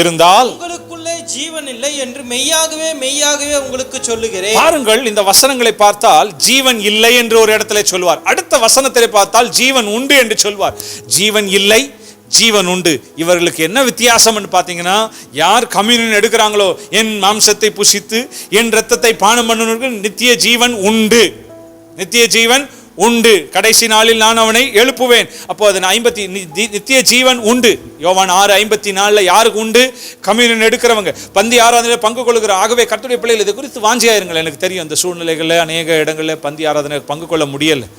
S3: இருந்தால் உங்களுக்குள்ளே ஜீவன் இல்லை என்று மெய்யாகவே உங்களுக்கு சொல்லுகிறேன்.
S1: பாருங்கள், இந்த வசனங்களை பார்த்தால் ஜீவன் இல்லை என்று ஒரு இடத்துல சொல்வார். அடுத்த வசனத்தை பார்த்தால் ஜீவன் உண்டு என்று சொல்வார். ஜீவன் இல்லை, ஜீவன் உண்டு. இவர்களுக்கு என்ன வித்தியாசம் பார்த்தீங்கன்னா, யார் கம்யூனியன் எடுக்கிறாங்களோ, என் மாம்சத்தை புசித்து என் இரத்தத்தை பானம் பண்ணுவதற்கு நித்திய ஜீவன் உண்டு, நித்திய ஜீவன் உண்டு, கடைசி நாளில் நான் அவனை எழுப்புவேன். அப்போ அது நித்திய ஜீவன் உண்டு. யோவான் 6:54 யாருக்கு உண்டு? கம்யூனியன் எடுக்கிறவங்க, பந்தி ஆராதனையில் பங்கு கொள்கிற. ஆகவே கர்த்தருடைய பிள்ளைகள் இது குறித்து வாஞ்சியாயிருங்கள். எனக்கு தெரியும் இந்த சூழ்நிலைகளில் அநேக இடங்களில் பந்தி ஆராதனை பங்கு கொள்ள முடியலை.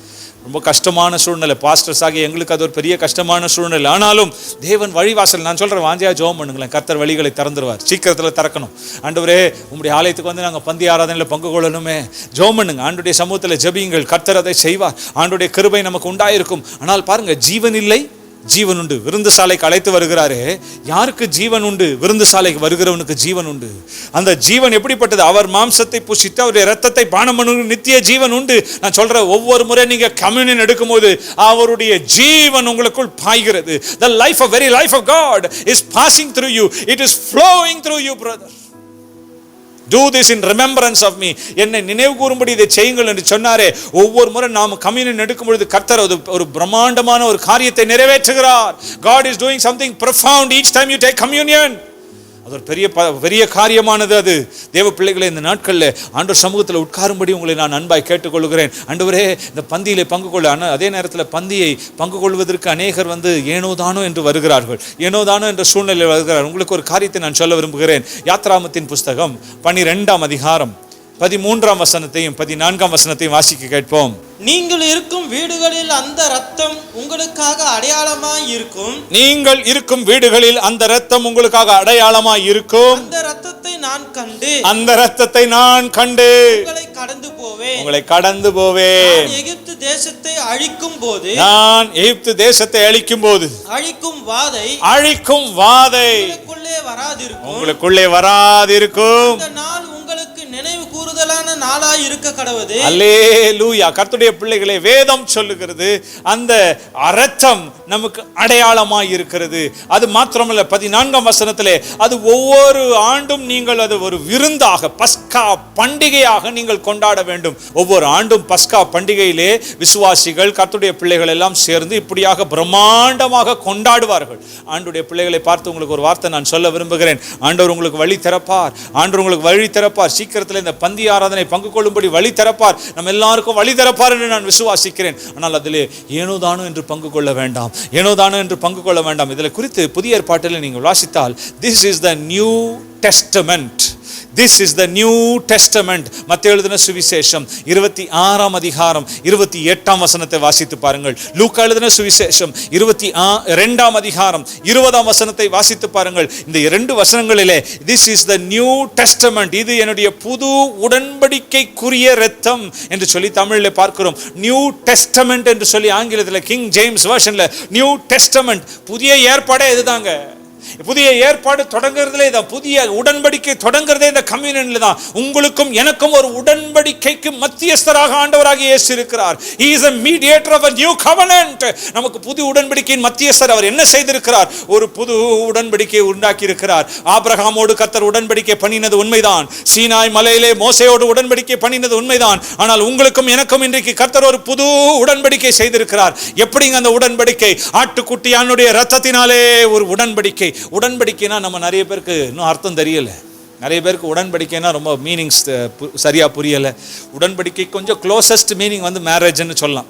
S1: ரொம்ப கஷ்டமான சூழ்நிலை. பாஸ்டர்ஸ் ஆகிய எங்களுக்கு அது ஒரு பெரிய கஷ்டமான சூழ்நிலை. ஆனாலும் தேவன் வழிவாசல், நான் சொல்கிறேன், வாஞ்சியா ஜெபம் பண்ணுங்களேன், கர்த்தர் வழிகளை திறந்துருவார். சீக்கிரத்தில் திறக்கணும். ஆண்டவரே, உங்களுடைய ஆலயத்துக்கு வந்து நாங்கள் பந்தி ஆராதனையில் பங்கு கொள்ளணுமே, ஜெபம் பண்ணுங்க. ஆண்டுடைய சமூகத்தில் ஜெபியுங்கள், கர்த்தர் அதை செய்வார். ஆண்டுடைய கிருபை நமக்கு உண்டாயிருக்கும். ஆனால் பாருங்க, ஜீவன் இல்லை, ஜீவன் உண்டு. விருந்து சாலைக்கு அழைத்து வருகிறாரே, யாருக்கு ஜீவன் உண்டு? விருந்து சாலைக்கு வருகிறவனுக்கு ஜீவன் உண்டு. அந்த ஜீவன் எப்படிப்பட்டது? அவர் மாம்சத்தை புசித்து அவருடைய இரத்தத்தை பானம் பண்ணுகிற நித்திய ஜீவன் உண்டு. நான் சொல்றேன், ஒவ்வொரு முறை நீங்க கம்யூனியன் எடுக்கும்போது அவருடைய ஜீவன் உங்களுக்குள் பாய்கிறது. The life of very life of God is passing through you. It is flowing through you, brother. Do this in remembrance of me. என்னை நினைவு கூறும்படி இதை செய்யுங்கள் என்று சொன்னாரே. ஒவ்வொரு முறை நாம் கம்யூனியன் எடுக்கும் பொழுது கர்த்தர் ஒரு பிரம்மாண்டமான ஒரு காரியத்தை நிறைவேற்றுகிறார். God is doing something profound each time you take communion. அது ஒரு பெரிய காரியமானது. அது தேவ பிள்ளைகளை, இந்த நாட்களில் ஆண்டவர் சமூகத்தில் உட்காரும்படி உங்களை நான் அன்பாய் கேட்டுக்கொள்கிறேன். ஆண்டவரே, இந்த பந்தியிலே பங்கு கொள்ள. அதே நேரத்தில் பந்தியை பங்கு கொள்வதற்கு அநேகர் ஏனோதானோ என்று வருகிறார்கள், ஏனோதானோ என்ற சூழ்நிலையில் வருகிறார். உங்களுக்கு ஒரு காரியத்தை நான் சொல்ல விரும்புகிறேன். யாத்ராமத்தின் புஸ்தகம் 12ஆம் அதிகாரம் 13ஆம் வசனத்தையும் 14ஆம் வசனத்தையும் வாசிக்க கேட்போம்.
S3: நீங்கள் இருக்கும் வீடுகளில் அந்த இரத்தம் உங்களுக்காக அடையாளமாய் இருக்கும்.
S1: நீங்கள் இருக்கும் வீடுகளில் அந்த இரத்தம் உங்களுக்காக அடையாளமாய் இருக்கும்.
S3: அந்த இரத்தத்தை நான் கண்டு,
S1: அந்த இரத்தத்தை நான் கண்டு
S3: உங்களை கடந்து போவேன்.
S1: உங்களை கடந்து போவேன்.
S3: எகிப்து தேசத்தை அழிக்கும் போது,
S1: நான் எகிப்து தேசத்தை அழிக்கும் போது
S3: அழிக்கும் வாதை உங்களுக்குள்ளே வராதிருக்கும்.
S1: உங்களுக்குள்ளே வராதிருக்கும்.
S3: இந்த நாள் உங்களுக்கு நினைவு கூறுதலான நாளாய் இருக்க கடவுது.
S1: அல்லேலூயா. கர்த்தருடைய பிள்ளைகளே, வேதம் சொல்லுகிறது அந்த இரத்தம் நமக்கு அடையாளமாய் இருக்கிறது. அது மாத்திரமல்ல, 14ஆம் வசனத்திலே அது ஒவ்வொரு ஆண்டும் நீங்கள் அது ஒரு விருந்தாக, பஸ்கா பண்டிகையாக நீங்கள் கொண்டாட வேண்டும். ஒவ்வொரு ஆண்டும் பஸ்கா பண்டிகையிலே விசுவாசிகள், கர்த்தருடைய பிள்ளைகள் எல்லாம் சேர்ந்து இப்படியாக பிரம்மாண்டமாக கொண்டாடுவார்கள். ஆண்டுடைய பிள்ளைகளை பார்த்து உங்களுக்கு ஒரு வார்த்தை நான் சொல்ல விரும்புகிறேன். ஆண்டவர் உங்களுக்கு வழி திறப்பார். ஆண்டவர் உங்களுக்கு வழி திறப்பார். சீக்கிரத்தில் இந்த பந்தி ஆராதனை பங்கு கொள்ளும்படி வழி திறப்பார். நம்ம எல்லாருக்கும் வழி திறப்பார் என்று நான் விசுவாசிக்கிறேன். ஆனால் அதிலே ஏனோதானோ என்று பங்கு கொள்ள வேண்டாம், ஏனோதானோ என்று பங்கு கொள்ள வேண்டாம். இதில் குறித்து புதிய ஏற்பாட்டில் நீங்கள் வாசித்தால், this is the New Testament. This is the New Testament. மத்தேயு எழுதின சுவிசேஷம் 26ஆம் அதிகாரம் 28ஆம் வசனத்தை வாசித்து பாருங்கள். லூக்கா எழுதின சுவிசேஷம் 22ஆம் அதிகாரம் 20ஆம் வசனத்தை வாசித்து பாருங்கள். இந்த இரண்டு வசனங்களிலே this is the New Testament, இது என்னுடைய புது உடன்படிக்கைக்குரிய இரத்தம் என்று சொல்லி தமிழில் பார்க்கிறோம். நியூ டெஸ்டமெண்ட் என்று சொல்லி ஆங்கிலத்தில் கிங் ஜேம்ஸ் வெர்ஷன்ல நியூ டெஸ்டமெண்ட், புதிய ஏற்பாடே இதுதாங்க.
S2: புதிய ஏற்பாடு தொடங்குறதுல இதான், புதிய உடன்படிக்கை தொடங்குறதே இந்த கம்யூனியன்ல தான். உங்களுக்கும் எனக்கும் ஒரு உடன்படிக்கைக்கு மத்தியஸ்தராக ஆண்டவராகிய இயேசு இருக்கிறார். He is a mediator of a new covenant. நமக்கு புது உடன்படிக்கையின் மத்தியஸ்தர். அவர் என்ன செய்திருக்கிறார்? ஒரு புது உடன்படிக்கையை உண்டாக்கி இருக்கிறார். ஆபிரகாமோடு கர்த்தர் உடன்படிக்கை பண்ணினது உண்மைதான். சீனாய் மலையிலே மோசேயோடு உடன்படிக்கை பண்ணினது உண்மைதான். ஆனால் உங்களுக்கும் எனக்கும் இன்றைக்கு கர்த்தர் ஒரு புது உடன்படிக்கை செய்திருக்கிறார். எப்படிங்க அந்த உடன்படிக்கை? ஆட்டுக்குட்டியானுடைய இரத்தத்தினாலே ஒரு உடன்படிக்கை. உடன்படிக்கைனா நம்ம நிறைய பேருக்கு இன்னும் அர்த்தம் தெரியல. நிறைய பேருக்கு உடன்படிக்கைனா ரொம்ப மீனிங்ஸ் சரியா புரியல. உடன்படிக்கை கொஞ்சம் க்ளோசஸ்ட் மீனிங் வந்து மேரேஜ்னு சொல்லலாம்,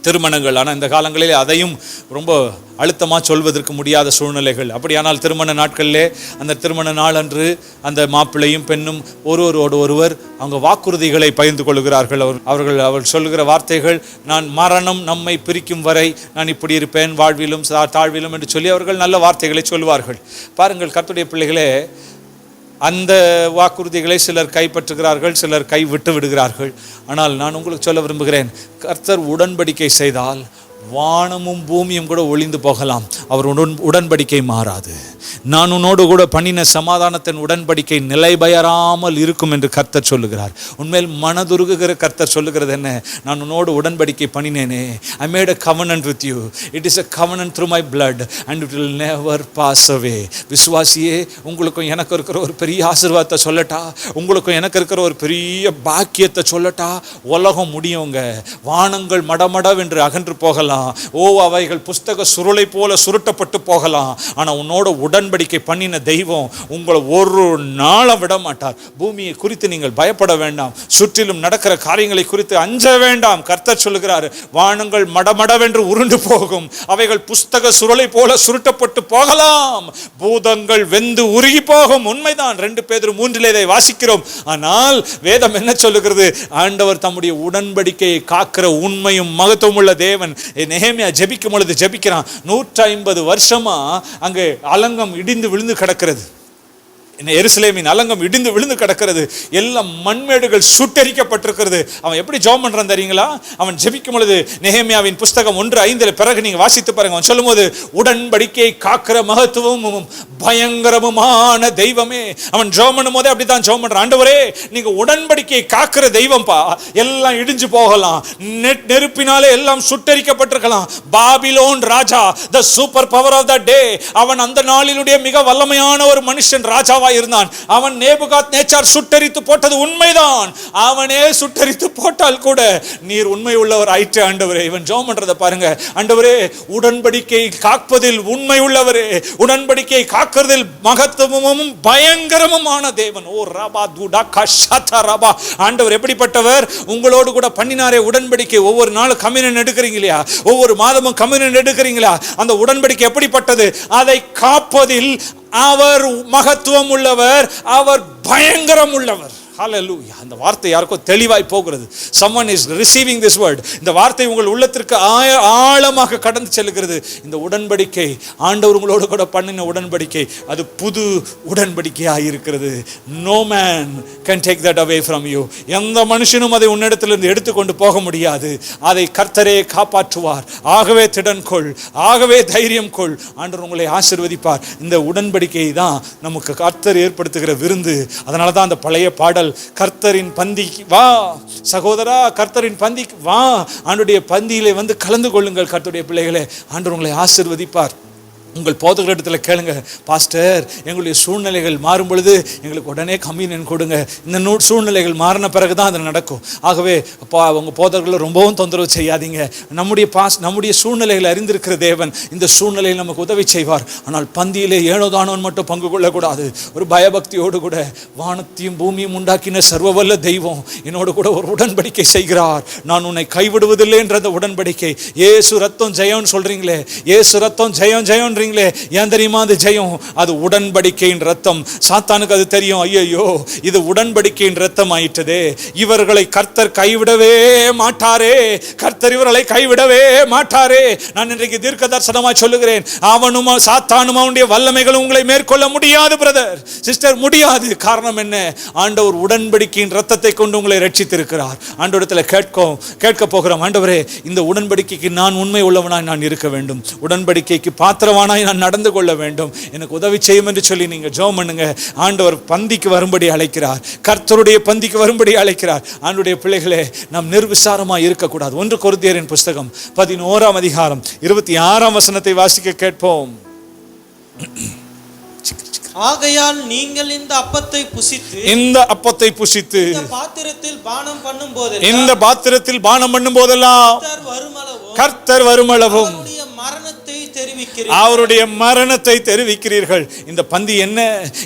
S2: திருமணங்கள். ஆனால் இந்த காலங்களில் அதையும் ரொம்ப அழுத்தமாக சொல்வதற்கு முடியாத சூழ்நிலைகள். அப்படியானால் திருமண நாட்களிலே அந்த திருமண நாள் அன்று அந்த மாப்பிள்ளையும் பெண்ணும் ஒருவர் அவங்க வாக்குறுதிகளை பகிர்ந்து கொள்கிறார்கள். அவர்கள் சொல்லுகிற வார்த்தைகள், நான் மரணம் நம்மை பிரிக்கும் வரை நான் இப்படி இருப்பேன், வாழ்விலும் தாழ்விலும் என்று சொல்லி அவர்கள் நல்ல வார்த்தைகளை சொல்வார்கள். பாருங்கள் கர்த்தருடைய பிள்ளைகளே, அந்த வாக்குறுதிகளை சிலர் கைப்பற்றுகிறார்கள், சிலர் கை விட்டு விடுகிறார்கள். ஆனால் நான் உங்களுக்கு சொல்ல விரும்புகிறேன், கர்த்தர் உடன்படிக்கை செய்தால் வானமும் பூமியும் கூட ஒளிந்து போகலாம், அவர் உடன்படிக்கை மாறாது. நான் உன்னோடு கூட பண்ணின சமாதானத்தின் உடன்படிக்கை நிலை பெயராமல் இருக்கும் என்று கர்த்தர் சொல்லுகிறார். உண்மையில் மனதுருகுகிற கர்த்தர் சொல்லுகிறது என்ன? நான் உன்னோடு உடன்படிக்கை பண்ணினேனே, I made a covenant with you. It is a covenant through my blood and it will never pass away. விசுவாசியே, உங்களுக்கும் எனக்கு இருக்கிற ஒரு பெரிய ஆசீர்வாதத்தை சொல்லட்டா, உங்களுக்கும் எனக்கு இருக்கிற ஒரு பெரிய பாக்கியத்தை சொல்லட்டா, உலகம் முடியுங்க, வானங்கள் மடமடவென்று அகன்று போகலாம், அவைகள் புஸ்தக சுருளை போல சுருட்டப்பட்டு போகலாம். ஆனா உன்னோட உடன்படிக்கை பண்ணின தெய்வம் உங்களை ஒரு நாளும் விட மாட்டார். பூமியை குறித்து நீங்கள் பயப்பட வேண்டாம், சுற்றிலும் நடக்கிற காரியங்களை குறித்து அஞ்ச வேண்டாம். கர்த்தர் சொல்லுகிறார், வானங்கள் மடமடவென்று உருண்டு போகும், அவைகள் புஸ்தக சுருளை போல சுருட்டப்பட்டு போகலாம், பூதங்கள் வெந்து உருகி போகும். உண்மைதான், 2 பேதுரு 3 இதை வாசிக்கிறோம். ஆனால் வேதம் என்ன சொல்லுகிறது? ஆண்டவர் தம்முடைய உடன்படிக்கையை காக்கிற உண்மையும் மகத்துவம் உள்ள தேவன். நெகேமியா ஜெபிக்கும் பொழுது ஜெபிக்கிறான், 150 வருஷமா அங்கே அலங்கம் இடிந்து விழுந்து கிடக்கிறது. எருசலேமின் அலங்கம் இடிந்து விழுந்து கிடக்கிறது, எல்லாம் மண்மேடுகள் சுட்டரிக்கப்பட்டிருக்கிறது. அவன் எப்படி ஜெபம் பண்றான் தெரியுங்களா? அவன் ஜெபிக்கும் பொழுது நெகேமியாவின் புஸ்தகம் 1:5 பிறகு நீங்க வாசித்து பாருங்க. அவன் சொல்லும் போது, உடன்படிக்கை காக்கிற மகத்துவமும் பயங்கரமுமான தெய்வமே. அவன் ஜெபம் பண்ணும் போதே அப்படித்தான் ஜெபம் பண்றான். ஆண்டவரே, நீங்க உடன்படிக்கை காக்கிற தெய்வம்பா, எல்லாம் இடிஞ்சு போகலாம், நெருப்பினாலே எல்லாம் சுட்டரிக்கப்பட்டிருக்கலாம். பாபிலோன் ராஜா, the super power of the day, அவன் அந்த நாளிலுடைய மிக வல்லமையான ஒரு மனுஷன், ராஜாவா இருந்தான். அவன் நேபுகாத்நேச்சார் சுட்டரித்து போட்டது உண்மைதான். அவனே சுட்டரித்து போட்டால் கூட நீர் உண்மை உள்ளவர் ஆயிற்று ஆண்டவரே. இவன் ஜெபம் பண்றத பாருங்க. ஆண்டவரே, உடன்படிக்கை காப்பதில் உண்மை உள்ளவரே, உடன்படிக்கை காக்கிறதில் மகத்துவமும் பயங்கரமுமான தேவன். ஓ ரபா துடா கஷதா ரபா. ஆண்டவர் எப்படிப்பட்டவர்? உங்களோடு கூட பண்ணினாரே உடன்படிக்கை. ஒவ்வொரு நாளும் கம்யூனியன் எடுக்கிறீங்க இல்லையா, ஒவ்வொரு மாதமும் கம்யூனியன் எடுக்கிறீங்களா, அந்த உடன்படிக்கை எப்படிப்பட்டது? அதை காப்பதில் அவர் மகத்துவம் உள்ளவர், அவர் பயங்கரம் உள்ளவர். ஹல்லேலூயா. அந்த வார்த்தை யாருக்கோ தெளிவாய் போகிறது. someone is receiving this word. இந்த வார்த்தை உங்கள் உள்ளத்திற்கு ஆழமாக கடந்து செல்கிறது. இந்த உடன்படிக்கை, ஆண்டவர் உங்களோடு கூட பண்ணின உடன்படிக்கை, அது புது உடன்படிக்கையாக இருக்கிறது. no man can take that away from you. எந்த மனுஷனும் அதை உன்னிடத்திலிருந்து எடுத்துக்கொண்டு போக முடியாது. அதை கர்த்தரே காப்பாற்றுவார். ஆகவே திடன் கொள், ஆகவே தைரியம் கொள். ஆண்டவர் உங்களை ஆசீர்வதிப்பார். இந்த உடன்படிக்கை தான் நமக்கு கர்த்தர் ஏற்படுத்துகிற விருந்து. அதனால தான் அந்த பழைய பாடல், கர்த்தரின் பந்திக்கு வா சகோதரா, கர்த்தரின் பந்திக்கு வா, ஆண்டவருடைய பந்தியிலே வந்து கலந்து கொள்ளுங்கள். கர்த்தருடைய பிள்ளைகளே, ஆண்டவர் உங்களை ஆசீர்வதிப்பார். உங்கள் போதகரிடத்தில் கேளுங்க, பாஸ்டர் எங்களுடைய சூழ்நிலைகள் மாறும் பொழுது எங்களுக்கு உடனே கம்யூனியன் கொடுங்க. இந்த சூழ்நிலைகள் மாறின பிறகு தான் அது நடக்கும். ஆகவே உங்கள் போதகர்களை ரொம்பவும் தொந்தரவு செய்யாதீங்க. நம்முடைய சூழ்நிலைகளை அறிந்திருக்கிற தேவன் இந்த சூழ்நிலையில் நமக்கு உதவி செய்வார். ஆனால் பந்தியிலே ஏனோதானோன் மட்டும் பங்கு கொள்ளக்கூடாது. ஒரு பயபக்தியோடு கூட, வானத்தையும் பூமியும் உண்டாக்கின சர்வவல்ல தெய்வம் என்னோடு கூட ஒரு உடன்படிக்கை செய்கிறார். நான் உன்னை கைவிடுவதில்லை என்ற அந்த உடன்படிக்கை. ஏசு ரத்தம் ஜெயம்னு சொல்றீங்களே, ஏசு ரத்தம் ஜெயம் ஜெயம் ஏன் தெரியுமா? அது ஜெயம், அது உடன்படிக்கையின் ரத்தம். சாத்தானுக்கு அது தெரியும், ஐயோ இது உடன்படிக்கையின் ரத்தம் ஆயிட்டதே, இவர்களை கர்த்தர் கைவிடவே மாட்டாரே, கர்த்தர் இவர்களை கைவிடவே மாட்டாரே. நான் இன்றைக்கு தீர்க்க தரிசனமாய் சொல்லுகிறேன், அவனும் சாத்தானும் அவனுடைய வல்லமைகளும் உங்களை மேற்கொள்ள முடியாது பிரதர் சிஸ்டர், முடியாது. காரணம் என்ன? ஆண்டவர் உடன்படிக்கையின் ரத்தத்தை கொண்டு உங்களை ரட்சித்திருக்கிறார். ஆண்டவரிடத்தில் கேட்க போகிறோம், ஆண்டவரே இந்த உடன்படிக்கைக்கு நான் உண்மை உள்ளவனாய் நான் இருக்க வேண்டும், உடன்படிக்கைக்கு பாத்திரவான் நீதிமானாய் நான் நடந்து கொள்ள வேண்டும், எனக்கு உதவி செய்யும் என்று சொல்லி நீங்க ஜெபம் பண்ணுங்க. ஆண்டவர் பந்திக்கு வரும்படி அழைக்கிறார், கர்த்தருடைய பந்திக்கு வரும்படி அழைக்கிறார். ஆண்டுடைய பிள்ளைகளே, நாம் நிர்விசாரமாய் இருக்கக்கூடாது. 1 கொரிந்தியரின் புஸ்தகம் 11ஆம் அதிகாரம் 26ஆம் வசனத்தை வாசிக்க கேட்போம்.
S3: ஆகையால் நீங்கள் இந்த அப்பத்தை புசித்து
S2: இந்த
S3: பாத்திரத்தில் பானம் பண்ணும் போது
S2: போதெல்லாம் கர்த்தர் வருமளவும் அவருடைய மரணத்தை தெரிவிக்கிறீர்கள். இந்த பந்தி என்ன?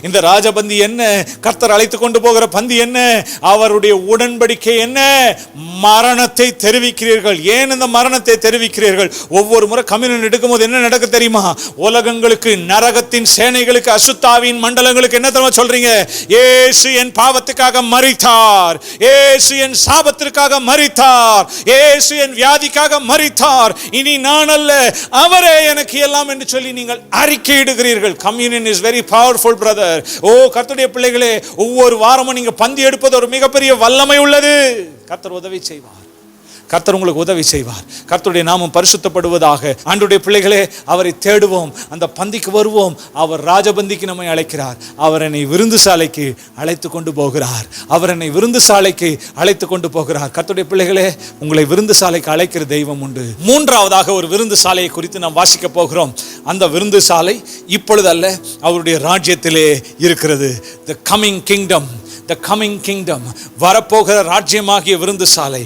S2: இந்த ராஜபந்தி என்ன? கர்த்தர் அழைத்து கொண்டு போகிற பந்தி என்ன? அவருடைய உடன்படிக்கை என்ன? மரணத்தை தெரிவிக்கிறீர்கள். ஏன் இந்த மரணத்தை தெரிவிக்கிறீர்கள்? ஒவ்வொரு முறை கம்யூனியன் எடுக்கும்போது என்ன நடக்க தெரியுமா? உலகங்களுக்கு, நரகத்தின் சேனைகளுக்கு, அசுத்தாவின் மண்டலங்களுக்கு என்ன தெரியுமா சொல்றீங்க? இயேசு என் பாவத்துக்காக மரித்தார், இயேசு என் சாபத்திற்காக மரித்தார், இயேசு என் வியாதிக்காக மரித்தார், இனி நான் அல்ல, அவரே எனக்கு எல்லாம் என்று சொல்லி நீங்கள் அறிக்கையிடுகிறீர்கள். Communion is very powerful brother. ஓ கர்த்தருடைய பிள்ளைகளே, ஒவ்வொரு வாரமும் நீங்க பந்தி எடுப்பது ஒரு மிகப்பெரிய வல்லமை உள்ளது. கர்த்தர் உதவி செய்வார், கர்த்தர் உங்களுக்கு உதவி செய்வார். கர்த்தருடைய நாமம் பரிசுத்தப்படுவதாக. ஆண்டவருடைய பிள்ளைகளே, அவரை தேடுவோம், அந்த பந்திக்கு வருவோம். அவர் ராஜபந்திக்கு நம்மை அழைக்கிறார். அவர் என்னை விருந்து சாலைக்கு அழைத்து கொண்டு போகிறார். அவர் என்னை விருந்து சாலைக்கு அழைத்து கொண்டு போகிறார். கர்த்தருடைய பிள்ளைகளே, உங்களை விருந்து சாலைக்கு அழைக்கிற தெய்வம் உண்டு. 3ஆவதாக ஒரு விருந்து சாலையை குறித்து நாம் வாசிக்க போகிறோம். அந்த விருந்து சாலை இப்பொழுது அல்ல, அவருடைய ராஜ்யத்திலே இருக்கிறது. The coming kingdom, the coming kingdom, வரப்போகிற ராஜ்யமாகிய விருந்து சாலை.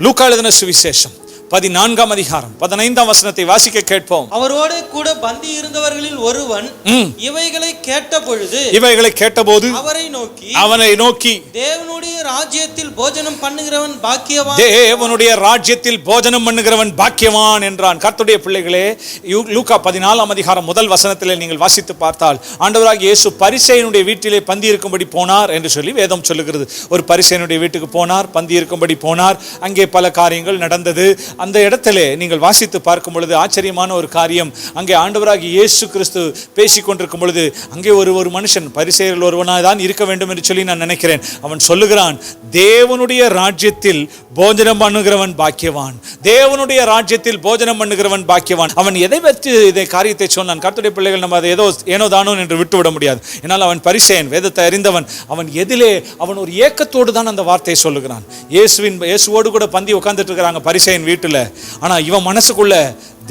S2: லூக்கா எழுதின சுவிசேஷம் 14ஆம் அதிகாரம் 15ஆம் வசனத்தை வாசிக்க கேட்போம்.
S3: அவரோடு கூட பந்தி இருந்தவர்களில் ஒருவன் இவைகளை கேட்டபொழுது அவனை நோக்கி தேவனுடைய ராஜ்யத்தில் போஜனம் பண்ணுகிறவன் பாக்கியவான்,
S2: தேவனுடைய ராஜ்யத்தில் போஜனம் பண்ணுகிறவன் பாக்கியவான் என்றான். கர்த்தருடைய பிள்ளைகளே, லூக்கா 14ஆம் அதிகாரம் 1 வசனத்திலே நீங்கள் வாசித்து பார்த்தால், ஆண்டவராகிய இயேசு பரிசேயனுடைய வீட்டிலே பந்தி இருக்கும்படி போனார் என்று சொல்லி வேதம் சொல்லுகிறது. ஒரு பரிசேயனுடைய வீட்டுக்கு போனார், பந்தி இருக்கும்படி போனார். அங்கே பல காரியங்கள் நடந்தது. அந்த இடத்திலே நீங்கள் வாசித்து பார்க்கும் பொழுது ஆச்சரியமான ஒரு காரியம். அங்கே ஆண்டவராகிய இயேசு கிறிஸ்து பேசிக் கொண்டிருக்கும் பொழுது அங்கே ஒரு மனுஷன், பரிசேயரில் ஒருவனாய் தான் இருக்க வேண்டும் என்று சொல்லி நான் நினைக்கிறேன், அவன் சொல்லுகிறான், தேவனுடைய ராஜ்யத்தில் போஜனம் பண்ணுகிறவன் பாக்கியவான், தேவனுடைய ராஜ்யத்தில் போஜனம் பண்ணுகிறவன் பாக்கியவான். அவன் எதை பற்றி இதை காரியத்தை சொன்னான்? கர்த்தருடைய பிள்ளைகள், நம்ம அதை ஏனோ தானோ என்று விட்டுவிட முடியாது. ஏன்னால் அவன் பரிசேயன், வேதத்தை அறிந்தவன். அவன் எதிலே அவன் ஒரு ஏக்கத்தோடு தான் அந்த வார்த்தையை சொல்லுகிறான். இயேசுவோடு கூட பந்தி உட்கார்ந்துட்டு இருக்கிறாங்க பரிசேயன் வீட்டில். ஆனா இவன் மனசுக்குள்ள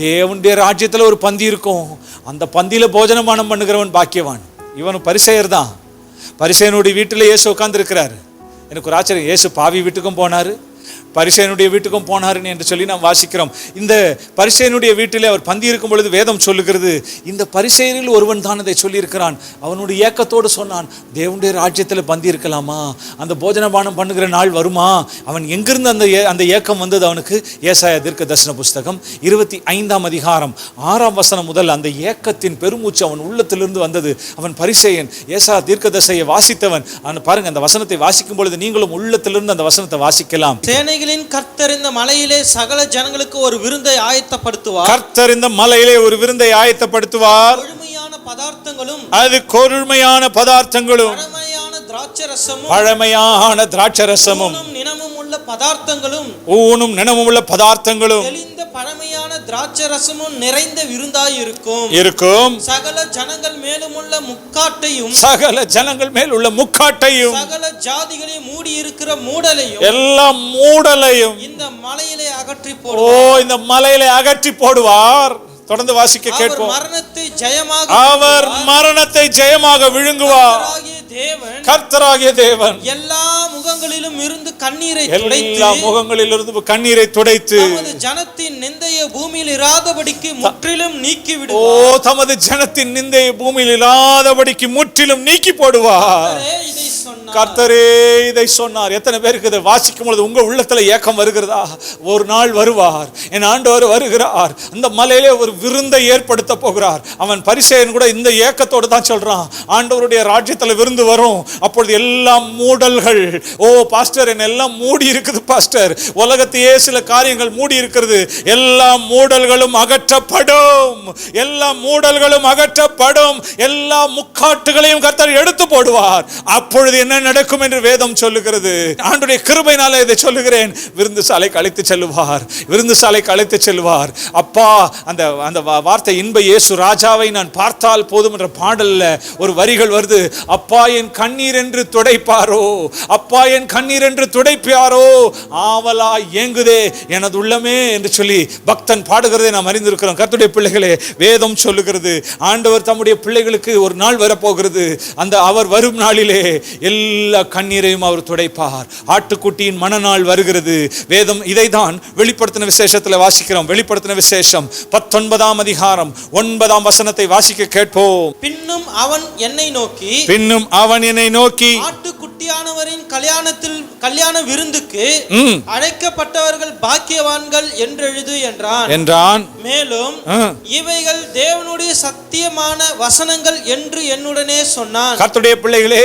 S2: தேவனுடைய ராஜ்யத்துல ஒரு பந்தி இருக்கும், அந்த பந்தியில போஜனமானம் பண்ணுகிறவன் பாக்கியவான். இவன் பரிசேயர் தான். பரிசேயனுடைய வீட்டில் இயேசு உட்கார்ந்து இருக்கிறார். எனக்கு ஒரு ஆச்சரியம், இயேசு பாவி வீட்டுக்கும் போனாரு, பரிசேயனுடைய வீட்டுக்கும் போனாருன்னு என்று சொல்லி நாம் வாசிக்கிறோம். இந்த பரிசேயனுடைய வீட்டிலே அவர் பந்தி இருக்கும் பொழுது வேதம் சொல்லுகிறது, இந்த பரிசேயரில் ஒருவன் தான் அதை சொல்லியிருக்கிறான். அவனுடைய ஏக்கத்தோடு சொன்னான், தேவனுடைய ராஜ்யத்தில் பந்தி இருக்கலாமா? அந்த போஜனபானம் பண்ணுகிற நாள் வருமா? அவன் எங்கிருந்து அந்த ஏக்கம் வந்தது அவனுக்கு? ஏசாயா தீர்க்கதரிசன புஸ்தகம் 25ஆம் அதிகாரம் 6ஆம் வசனம் முதல் அந்த ஏக்கத்தின் பெருமூச்சு அவன் உள்ளத்திலிருந்து வந்தது. அவன் பரிசேயன், ஏசாயா தீர்க்கதரிசியை வாசித்தவன். பாருங்க, அந்த வசனத்தை வாசிக்கும் பொழுது நீங்களும் உள்ளத்திலிருந்து அந்த வசனத்தை வாசிக்கலாம்.
S3: கர்த்தர் இந்த மலையிலே சகல ஜனங்களுக்கு ஒரு விருந்தை ஆயத்தப்படுத்துவார்.
S2: கர்த்தர் இந்த மலையிலே ஒரு விருந்தை ஆயத்தப்படுத்துவார்.
S3: கொழுமையான பதார்த்தங்களும்,
S2: அது கொழுமையான பதார்த்தங்களும், பழமையான திராட்சரசமும்,
S3: நினமும் உள்ள பதார்த்தங்களும்,
S2: ஊனும் நினமும் உள்ள பதார்த்தங்களும்,
S3: தெளிந்த பழமையான திராட்சரசமும் நிறைந்த விருந்தாய் இருக்கும். சகல ஜனங்கள் மேலும் உள்ள முக்காட்டையும்,
S2: சகல ஜனங்கள் மேல் உள்ள முக்காட்டையும்,
S3: சகல ஜாதிகளையும் மூடி இருக்கிற மூடலையும்,
S2: எல்லாம் மூடலையும்
S3: இந்த மலையிலே அகற்றி போடுவார்.
S2: ஓ, இந்த மலையிலே அகற்றி போடுவார். தொடர்ந்து வாசிக்க கேட்போம். அவர் மரணத்தை ஜெயமாக விழுங்குவார். கர்த்தராகிய தேவன்
S3: எல்லா முகங்களிலும் இருந்து கண்ணீரை
S2: துடைத்து
S3: தமது ஜனத்தின் நிந்தையை பூமியில் இராதபடிக்கு முற்றிலும் நீக்கி விடுவார்.
S2: ஓ, தமது ஜனத்தின் நிந்தையை பூமியில் இராதபடிக்கு முற்றிலும் நீக்கி போடுவார். கர்த்தரே இதை சொன்னார். எத்தனை பேருக்கு இதை வாசிக்கும் பொழுது உங்க உள்ளத்துல ஏக்கம் வருகிறதா? ஒரு நாள் வருவார், என் ஆண்டவர் வருகிறார், அந்த மலையிலே ஒரு விருந்தை ஏற்படுத்த போகிறார். அவன் பரிசேயன் கூட இந்த ஏக்கத்தோடு தான் சொல்றான், ஆண்டவருடைய ராஜ்யத்துல விருந்து வரும். அப்பொழுது எல்லாம் மூடல்கள், ஓ பாஸ்டர், என்ன எல்லாம் மூடி இருக்குது பாஸ்டர், உலகத்தையே சில காரியங்கள் மூடி இருக்கிறது, எல்லா மூடல்களும் அகற்றப்படும், எல்லா மூடல்களும் அகற்றப்படும், எல்லா முக்காட்டுகளையும் கர்த்தர் எடுத்து போடுவார். அப்பொழுது என்ன என்ன நடக்கும் என்று வேதம் சொல்லுகிறது. ஆண்டவருடைய கிருபையினால இதை சொல்லுகிறேன். விருந்து சாலைக்கு அழைத்து செல்லுவார், விருந்து சாலைக்கு அழைத்து செல்வார். அப்பா, அந்த அந்த வார்த்தை, இன்ப இயேசு ராஜாவை நான் பார்த்தால் போதும் என்ற பாடல்ல ஒரு வரிகள் வருது. அப்பா என் கண்ணீர் என்று துடைப்பாரோ, அப்பா என் கண்ணீர் என்று துடைப்பாரோ, ஆவலா ஏங்குதே எனது உள்ளமே என்று சொல்லி பக்தன் பாடுகிறதை நாம் அறிந்திருக்கிறோம். கர்த்தருடைய பிள்ளைகளே, வேதம் சொல்லுகிறது ஆண்டவர் தம்முடைய பிள்ளைகளுக்கு ஒரு நாள் வரப்போகிறது. அந்த அவர் வரும் நாளிலே எல்லா கண்ணீரையும் அவர் துடைப்பார். ஆட்டுக்குட்டியின் மனநாள் வருகிறது. வேதம் இதைதான் வெளிப்படுத்தின விசேஷத்தில் வாசிக்கிறோம். வெளிப்படுத்தின விசேஷம் 19ஆம் அதிகாரம் 9ஆம் வசனத்தை வாசிக்க கேட்போம்.
S3: பின்னும் அவன் என்னை நோக்கி,
S2: பின்னும் அவன் என்னை நோக்கி,
S3: ஆட்டுக்குட்டியானவரின் கல்யாண விருந்துக்கு அழைக்கப்பட்டவர்கள் பாக்கியவான்கள் என்றெழுது என்றான். மேலும் இவைகள் தேவனுடைய சத்தியமான வசனங்கள் என்று என்னுடனே சொன்னான்.
S2: கர்த்தருடைய பிள்ளைகளே,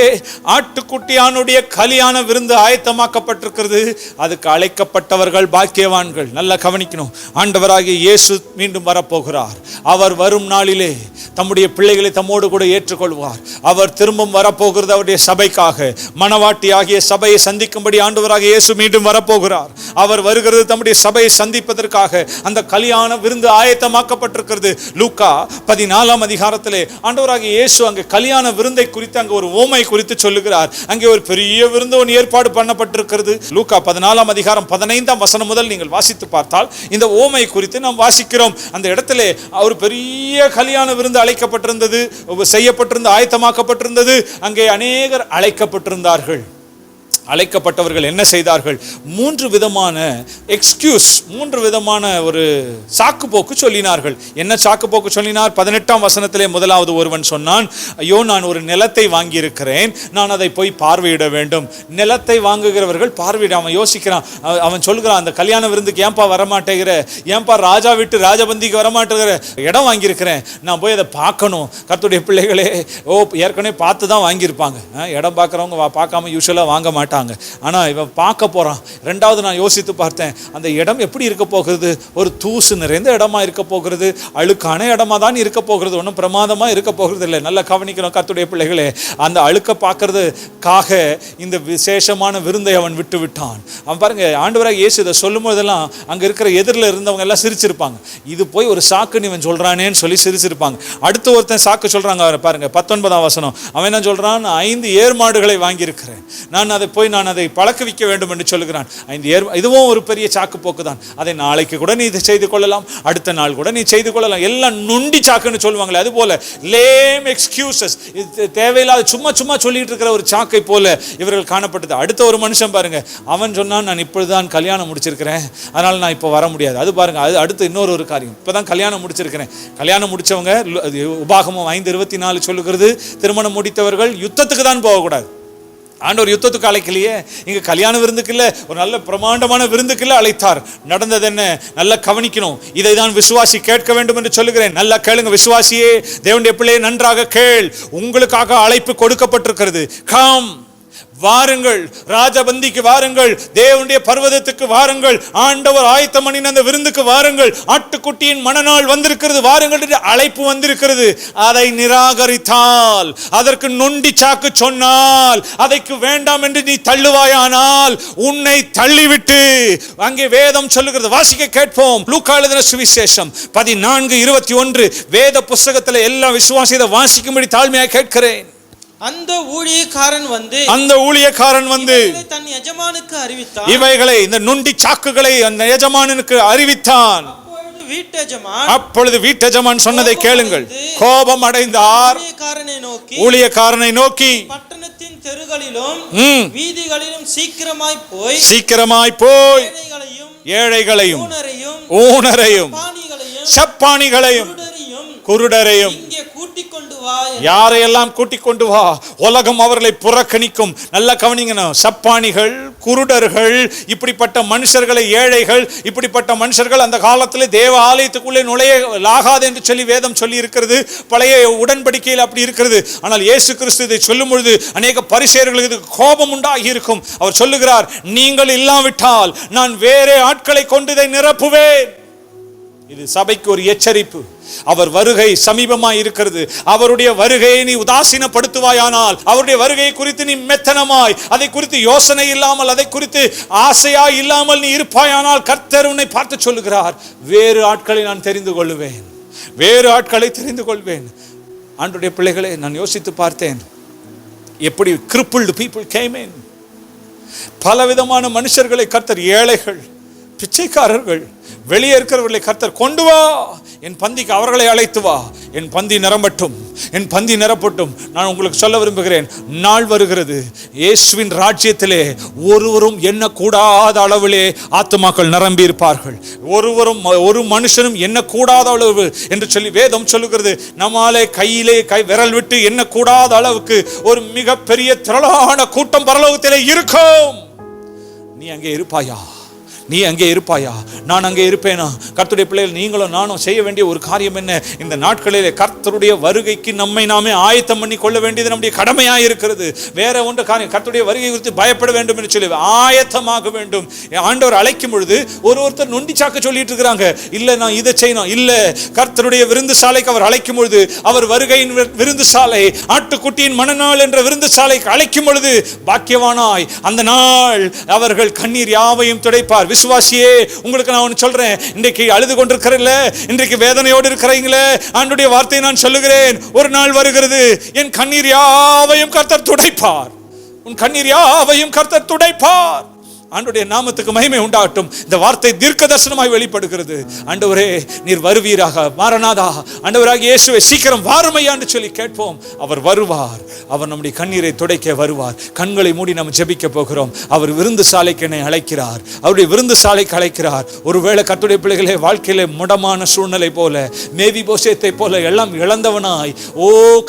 S2: ஆட்டுக்குட்டியானுடைய கல்யாண விருந்து ஆயத்தமாக்கப்பட்டிருக்கிறது. அதுக்கு அழைக்கப்பட்டவர்கள் பாக்கியவான்கள். நல்லா கவனிக்கணும். ஆண்டவராகிய இயேசு மீண்டும் வரப்போகிறார். அவர் வரும் நாளிலே தம்முடைய பிள்ளைகளை தம்மோடு கூட ஏற்றுக்கொள்வார். அவர் திரும்பவும் வரப்போகிறது. அவருடைய சபைக்காக, மணவாட்டி ஆகிய சபையை சந்திக்கும்படி ஆண்டவராகிய இயேசு மீண்டும் வரப்போகிறார். அவர் வருகிறது தம்முடைய சபையை சந்திப்பதற்காக. அந்த கல்யாண விருந்து ஆயத்தமாக்கப்பட்டிருக்கிறது. லூக்கா 14ஆம் அதிகாரத்திலே ஆண்டவராகிய இயேசு அங்கே கல்யாண விருந்தை குறித்து அங்கே ஒரு ஓமை குறித்து சொல்லுகிறார். அங்கே ஒரு பெரிய விருந்து ஒன்று ஏற்பாடு பண்ணப்பட்டிருக்கிறது. லூக்கா 14ஆம் அதிகாரம் 15ஆம் வசனம் முதல் நீங்கள் வாசித்து பார்த்தால் இந்த ஓமை குறித்து நாம் வாசிக்கிறோம். அந்த இடத்திலே ஒரு பெரிய கல்யாண விருந்து அழைக்கப்பட்டிருந்தது, செய்யப்பட்டிருந்த, ஆயத்தமாக்கப்பட்டிருந்தது. அங்கே அநேகர் அழைக்கப்பட்டிருந்தார்கள். அழைக்கப்பட்டவர்கள் என்ன செய்தார்கள்? 3 விதமான எக்ஸ்கியூஸ், 3 விதமான ஒரு சாக்கு போக்கு சொல்லினார்கள். என்ன சாக்கு போக்கு சொல்லினார்? 18ஆம் வசனத்திலே முதலாவது ஒருவன் சொன்னான், ஐயோ, நான் ஒரு நிலத்தை வாங்கியிருக்கிறேன், நான் அதை போய் பார்வையிட வேண்டும். நிலத்தை வாங்குகிறவர்கள் பார்வையிட, அவன் யோசிக்கிறான். அவன் சொல்கிறான், அந்த கல்யாண விருந்துக்கு ஏன்பா வரமாட்டேங்கிற, ஏன்பா ராஜா விட்டு ராஜபந்திக்கு வரமாட்டேங்கிற, இடம் வாங்கியிருக்கிறேன், நான் போய் அதை பார்க்கணும். கர்த்தருடைய பிள்ளைகளே, ஏற்கனவே பார்த்து தான் வாங்கியிருப்பாங்க. இடம் பார்க்குறவங்க பார்க்காம யூஸ்வலாக வாங்க மாட்டாங்க. ஆனா இவன் பார்க்க போறான். ரெண்டாவது நான் யோசித்து பார்த்தேன், அந்த இடம் எப்படி இருக்க போகிறது? ஒரு தூசு நிறைந்த இடமா இருக்க போகிறது, அழுக்கான இடமா தான் இருக்க போகிறது, ஒன்றும் பிரமாதமா இருக்க போகிறது இல்லை. நல்லா கவனிக்கணும் கர்த்தருடைய பிள்ளைகளே. அந்த அழுக்க பார்க்கறதுக்காக இந்த விசேஷமான விருந்தை அவன் விட்டு விட்டான். அவன் பாருங்க, ஆண்டவராக இயேசு இதை சொல்லும் போதெல்லாம் அங்க இருக்கிற எதிரில் இருந்தவங்க எல்லாம் சிரிச்சிருப்பாங்க. இது போய் ஒரு சாக்கு இவன் சொல்றானேன்னு சொல்லி சிரிச்சிருப்பாங்க. அடுத்த ஒருத்தன் சாக்கு சொல்றாங்க பாருங்க, 19ஆம் வசனம். அவன் என்ன சொல்றான்? 5 ஏர் மாடுகளை வாங்கியிருக்கிறேன், நான் அதை நான் அதை பழக்கவிக்க வேண்டும் என்று சொல்லுகிறான். இதுவும் ஒரு பெரிய சாக்கு போக்கு தான். அதை நாளைக்கு கூட நீ இதை செய்து கொள்ளலாம், அடுத்த நாள் கூட நீ செய்து கொள்ளலாம். எல்லாம் நொண்டி சாக்குன்னு சொல்லுவாங்களே, அது போல லேம் எக்ஸ்கியூசஸ், தேவையில்லாத சும்மா சும்மா சொல்லிட்டு இருக்கிற ஒரு சாக்கை போல இவர்கள் காணப்பட்டது. அடுத்த ஒரு மனுஷன் பாருங்க, அவன் சொன்னான், நான் இப்பொழுதுதான் கல்யாணம் முடிச்சிருக்கிறேன், அதனால நான் இப்போ வர முடியாது. அது பாருங்க, அது அடுத்து இன்னொரு காரியம். இப்பதான் கல்யாணம் முடிச்சிருக்கிறேன். கல்யாணம் முடிச்சவங்க, உபாகமம் 5:24 சொல்லுகிறது, திருமணம் முடித்தவர்கள் யுத்தத்துக்கு தான் போகக்கூடாது. ஆண்டவர் யுத்தத்துக்கு அழைக்கலையே, இங்க கல்யாண விருந்துக்கு இல்ல, ஒரு நல்ல பிரமாண்டமான விருந்துக்கு இல்ல அழைத்தார். நடந்தது என்ன? நல்லா கவனிக்கணும். இதை தான் விசுவாசி கேட்க வேண்டும் என்று சொல்லுகிறேன். நல்லா கேளுங்க விசுவாசியே, தேவனுடைய பிள்ளையே, நன்றாக கேள். உங்களுக்காக அழைப்பு கொடுக்கப்பட்டிருக்கிறது. கம், வாருங்கள், ராஜபந்திக்கு வாருங்கள், தேவனுடைய பர்வதத்துக்கு வாருங்கள், ஆண்டவர் ஆயத்தம் பண்ணின அந்த விருந்துக்கு வாருங்கள், ஆட்டுக்குட்டியின் மனநாள் வந்திருக்கிறது, வாருங்கள் என்று அழைப்பு வந்திருக்கிறது. அதை நிராகரித்தால், அதற்கு நொண்டி சாக்கு சொன்னால், அதைக்கு வேண்டாம் என்று நீ தள்ளுவாயானால், உன்னை தள்ளிவிட்டு, அங்கே வேதம் சொல்லுகிறது, வாசிக்க கேட்போம். லூக்கா எழுதின சுவிசேஷம் 14:21 வேத புஸ்தகத்தில் எல்லா விசுவாசியதை வாசிக்கும்படி தாழ்மையாக கேட்கிறேன்.
S3: அந்த ஊழியக்காரன் வந்து தன் எஜமானுக்கு அறிவித்தான்.
S2: இவைகளை, இந்த நொண்டி சாக்குகளை அந்த எஜமானுக்கு அறிவித்தான். அப்பொழுது வீட்டெஜமான் சொன்னதை கேளுங்கள். கோபம் அடைந்தார். ஊழியக்காரனை நோக்கி, பட்டணத்தின் தெருகளிலும் வீதிகளிலும் சீக்கிரமாய் போய் ஏழைகளையும் ஊனரையும் சப்பானிகளையும் குருடரையும் யாரையெல்லாம் கூட்டிக் கொண்டு வா. உலகம் அவர்களை புறக்கணிக்கும். நல்லா கவனிங்கணும். சப்பானிகள், குருடர்கள், இப்படிப்பட்ட மனுஷர்களை, ஏழைகள், இப்படிப்பட்ட மனுஷர்கள் அந்த காலத்தில் தேவ ஆலயத்துக்குள்ளே நுழையலாகாது என்று சொல்லி வேதம் சொல்லி இருக்கிறது. பழைய உடன்படிக்கையில் அப்படி இருக்கிறது. ஆனால் இயேசு கிறிஸ்து இதை சொல்லும் பொழுது அநேக பரிசேயர்களுக்கு கோபம் உண்டாகி இருக்கும். அவர் சொல்லுகிறார், நீங்கள் இல்லாவிட்டால் நான் வேறே ஆட்களை கொண்டு இதை நிரப்புவேன். இது சபைக்கு ஒரு எச்சரிப்பு. அவர் வருகை சமீபமாய் இருக்கிறது. அவருடைய வருகையை நீ உதாசீனப்படுத்துவாயானால், அவருடைய வருகை குறித்து நீ மெத்தனமாய், அதை குறித்து யோசனை இல்லாமல், அதை குறித்து ஆசையா இல்லாமல் நீ இருப்பாயானால், கர்த்தர் உன்னை பார்த்து சொல்லுகிறார், வேறு ஆட்களை நான் தெரிந்து கொள்வேன், வேறு ஆட்களை தெரிந்து கொள்வேன். ஆண்டவருடைய பிள்ளைகளை நான் யோசித்து பார்த்தேன், எப்படி crippled people came in. பலவிதமான மனுஷர்களை கர்த்தர், ஏழைகள், பிச்சைக்காரர்கள், வெளியே இருக்கிறவர்களை கர்த்தர் கொண்டு வா, என் பந்திக்கு அவர்களை அழைத்து வா, என் பந்தி நிரம்பட்டும், என் பந்தி நிரப்பட்டும். நான் உங்களுக்கு சொல்ல விரும்புகிறேன், நாள் வருகிறது, இயேசுவின் ராஜ்யத்திலே ஒருவரும் எண்ணக்கூடாத அளவிலே ஆத்துமாக்கள் நிரம்பி இருப்பார்கள். ஒரு மனுஷனும் எண்ணக்கூடாத அளவு என்று சொல்லி வேதம் சொல்லுகிறது. நம்மாலே கையிலே விரல் விட்டு எண்ணக்கூடாத அளவுக்கு ஒரு மிகப்பெரிய திரளான கூட்டம் பரலோகத்திலே இருக்கும். நீ அங்கே இருப்பாயா? நீ அங்கே இருப்பாயா? நான் அங்கே இருப்பேனா? கர்த்தருடைய பிள்ளைகள் நீங்களும் நானும் செய்ய வேண்டிய ஒரு காரியம் என்ன? இந்த நாட்களிலே கர்த்தருடைய வருகைக்கு நம்மை நாமே ஆயத்தம் பண்ணி கொள்ள வேண்டியது நம்முடைய கடமையாக இருக்கிறது. வேற ஒன்று காரியம், கர்த்தருடைய வருகை குறித்து பயப்பட வேண்டும் என்று சொல்லி ஆயத்தமாக வேண்டும். ஆண்டவர் அழைக்கும் பொழுது ஒருத்தர் நொண்டி சாக்க சொல்லிட்டு இருக்கிறாங்க, இல்ல நான் இதை செய்யணும், இல்ல கர்த்தருடைய விருந்து சாலைக்கு அவர் அழைக்கும் பொழுது, அவர் வருகையின் விருந்து சாலை, ஆட்டுக்குட்டியின் மனநாள் என்ற விருந்து சாலைக்கு அழைக்கும் பொழுது பாக்கியவானாய் அந்த நாள் அவர்கள் கண்ணீர் யாவையும் துடைப்பார். விசுவாசியே, உங்களுக்கு நான் ஒன்று சொல்றேன், இன்றைக்கு அழுது கொண்டிருக்கிறீங்கள, இன்றைக்கு வேதனையோடு இருக்கிறீங்களே, ஆண்டவருடைய வார்த்தையை நான் சொல்லுகிறேன், ஒரு நாள் வருகிறது, என் கண்ணீர் யாவையும் கர்த்தர் துடைப்பார், உன் கண்ணீர் யாவையும் கர்த்தர் துடைப்பார். ஆண்டவருடைய நாமத்துக்கு மகிமை உண்டாகட்டும். இந்த வார்த்தை தீர்க்க தரிசனமாய் வெளிப்படுகிறது. ஆண்டவரே, நீர் வருவீராக, மாரநாதா, ஆண்டவராகிய இயேசுவே சீக்கிரம் வாருமையா என்று சொல்லி கேட்போம். அவர் வருவார், அவர் நம்முடைய கண்ணீரை துடைக்க வருவார். கண்களை மூடி நாம் ஜெபிக்க போகிறோம். அவர் விருந்து சாலைக்கு என்னை அழைக்கிறார், அவருடைய விருந்து சாலைக்கு அழைக்கிறார். ஒருவேளை கர்த்தருடைய பிள்ளைகளே, வாழ்க்கையில முடமான சூழ்நிலை போல, மேவி போசேத்தை போல, எல்லாம் இழந்தவனாய்,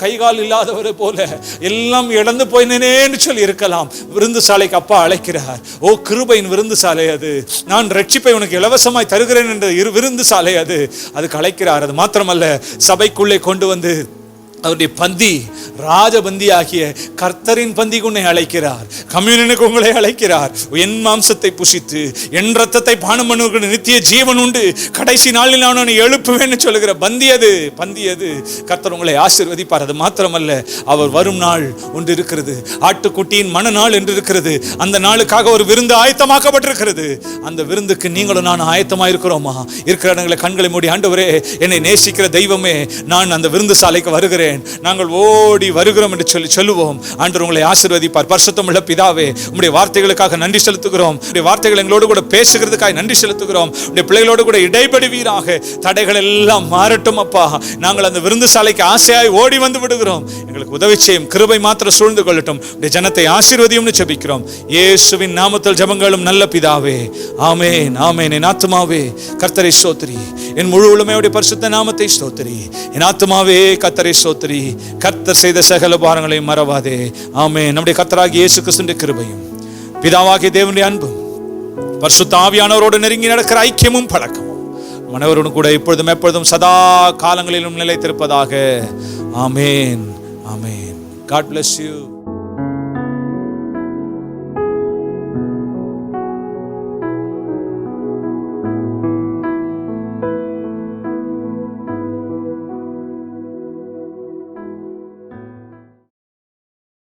S2: கைகால் இல்லாதவரை போல எல்லாம் இழந்து போயினேன்னு சொல்லி இருக்கலாம். விருந்து சாலைக்கு அப்பா அழைக்கிறார். கிருபையின் விருந்து சாலை அது. நான் ரட்சிப்பை உனக்கு இலவசமாய் தருகிறேன் என்ற விருந்து சாலை அது. அதுக்கு அழைக்கிறார். அது மாத்திரமல்ல, சபைக்குள்ளே கொண்டு வந்து அவருடைய பந்தி, ராஜபந்தி ஆகிய கர்த்தரின் பந்திக்கு உன்னை அழைக்கிறார். கம்யூனியனுக்கு உங்களை அழைக்கிறார். என் மாம்சத்தை புசித்து என் ரத்தத்தை பானம் பண்ணுவதற்கு நித்திய ஜீவன் உண்டு, கடைசி நாளில் நான் உன்னை எழுப்புவேன்னு சொல்லுகிற பந்தி அது, பந்தி அது. கர்த்தர் உங்களை ஆசீர்வதிப்பார். அது மாத்திரமல்ல, அவர் வரும் நாள் ஒன்று இருக்கிறது, ஆட்டுக்குட்டியின் மனநாள் என்று இருக்கிறது. அந்த நாளுக்காக ஒரு விருந்து ஆயத்தமாக்கப்பட்டிருக்கிறது. அந்த விருந்துக்கு நீங்களும் நான் ஆயத்தமாக இருக்கிறோமா? இருக்கிற இடங்களை கண்களை மூடி, ஆண்டவரே, என்னை நேசிக்கிற தெய்வமே, நான் அந்த விருந்து சாலைக்கு வருகிறேன், நாங்கள் ஓடி வருகிறோம் என்று சொல்லி சொல்லுவோம். ஆண்டவர் உங்களை ஆசீர்வதிப்பார். பரிசுத்தமுள்ள பிதாவே, உம்முடைய வார்த்தைகளுக்காக நன்றி செலுத்துகிறோம். உம்முடைய வார்த்தைகள் எங்களோடு கூட பேசுகிறதுக்காக நன்றி செலுத்துகிறோம். உம்முடைய பிள்ளைகளோடு கூட இடைபடுவீராக. தடைகள் எல்லாம் மாறட்டும் அப்பா. நாங்கள் அந்த விருந்து சாலைக்கு ஆசையாய் ஓடி வந்து விடுகிறோம். எங்களுக்கு உதவி செய்யும், கிருபை மாத்திரம் சூழ்ந்து கொள்ளட்டும். உம்முடைய ஜனத்தை ஆசீர்வதியும்னு ஜெபிக்கிறோம். இயேசுவின் நாமத்தில் ஜெபங்களும் நல்ல பிதாவே, ஆமென், ஆமென். என் ஆத்துமாவே கர்த்தரை ஸ்தோத்திரி, என் முழு உளமையோட பரிசுத்த நாமத்தை ஸ்தோத்திரி. என் ஆத்துமாவே கர்த்தரை ஸ்தோத்திரி, கர்த்தர் செய்த சகல பாரங்களையும் மறவாதே. ஆமென். நம்முடைய கர்த்தராகிய இயேசு கிறிஸ்துவின் கிருபையும், பிதாவாகிய தேவனுடைய அன்பும், பரிசுத்த ஆவியானவரோடு நெருங்கி நடக்கிற ஐக்கியமும் பழக்கமும் மனவரோடு கூட இப்பொழுதும் எப்பொழுதும் சதா காலங்களிலும் நிலைத்திருப்பதாக. ஆமென், ஆமென். God bless you.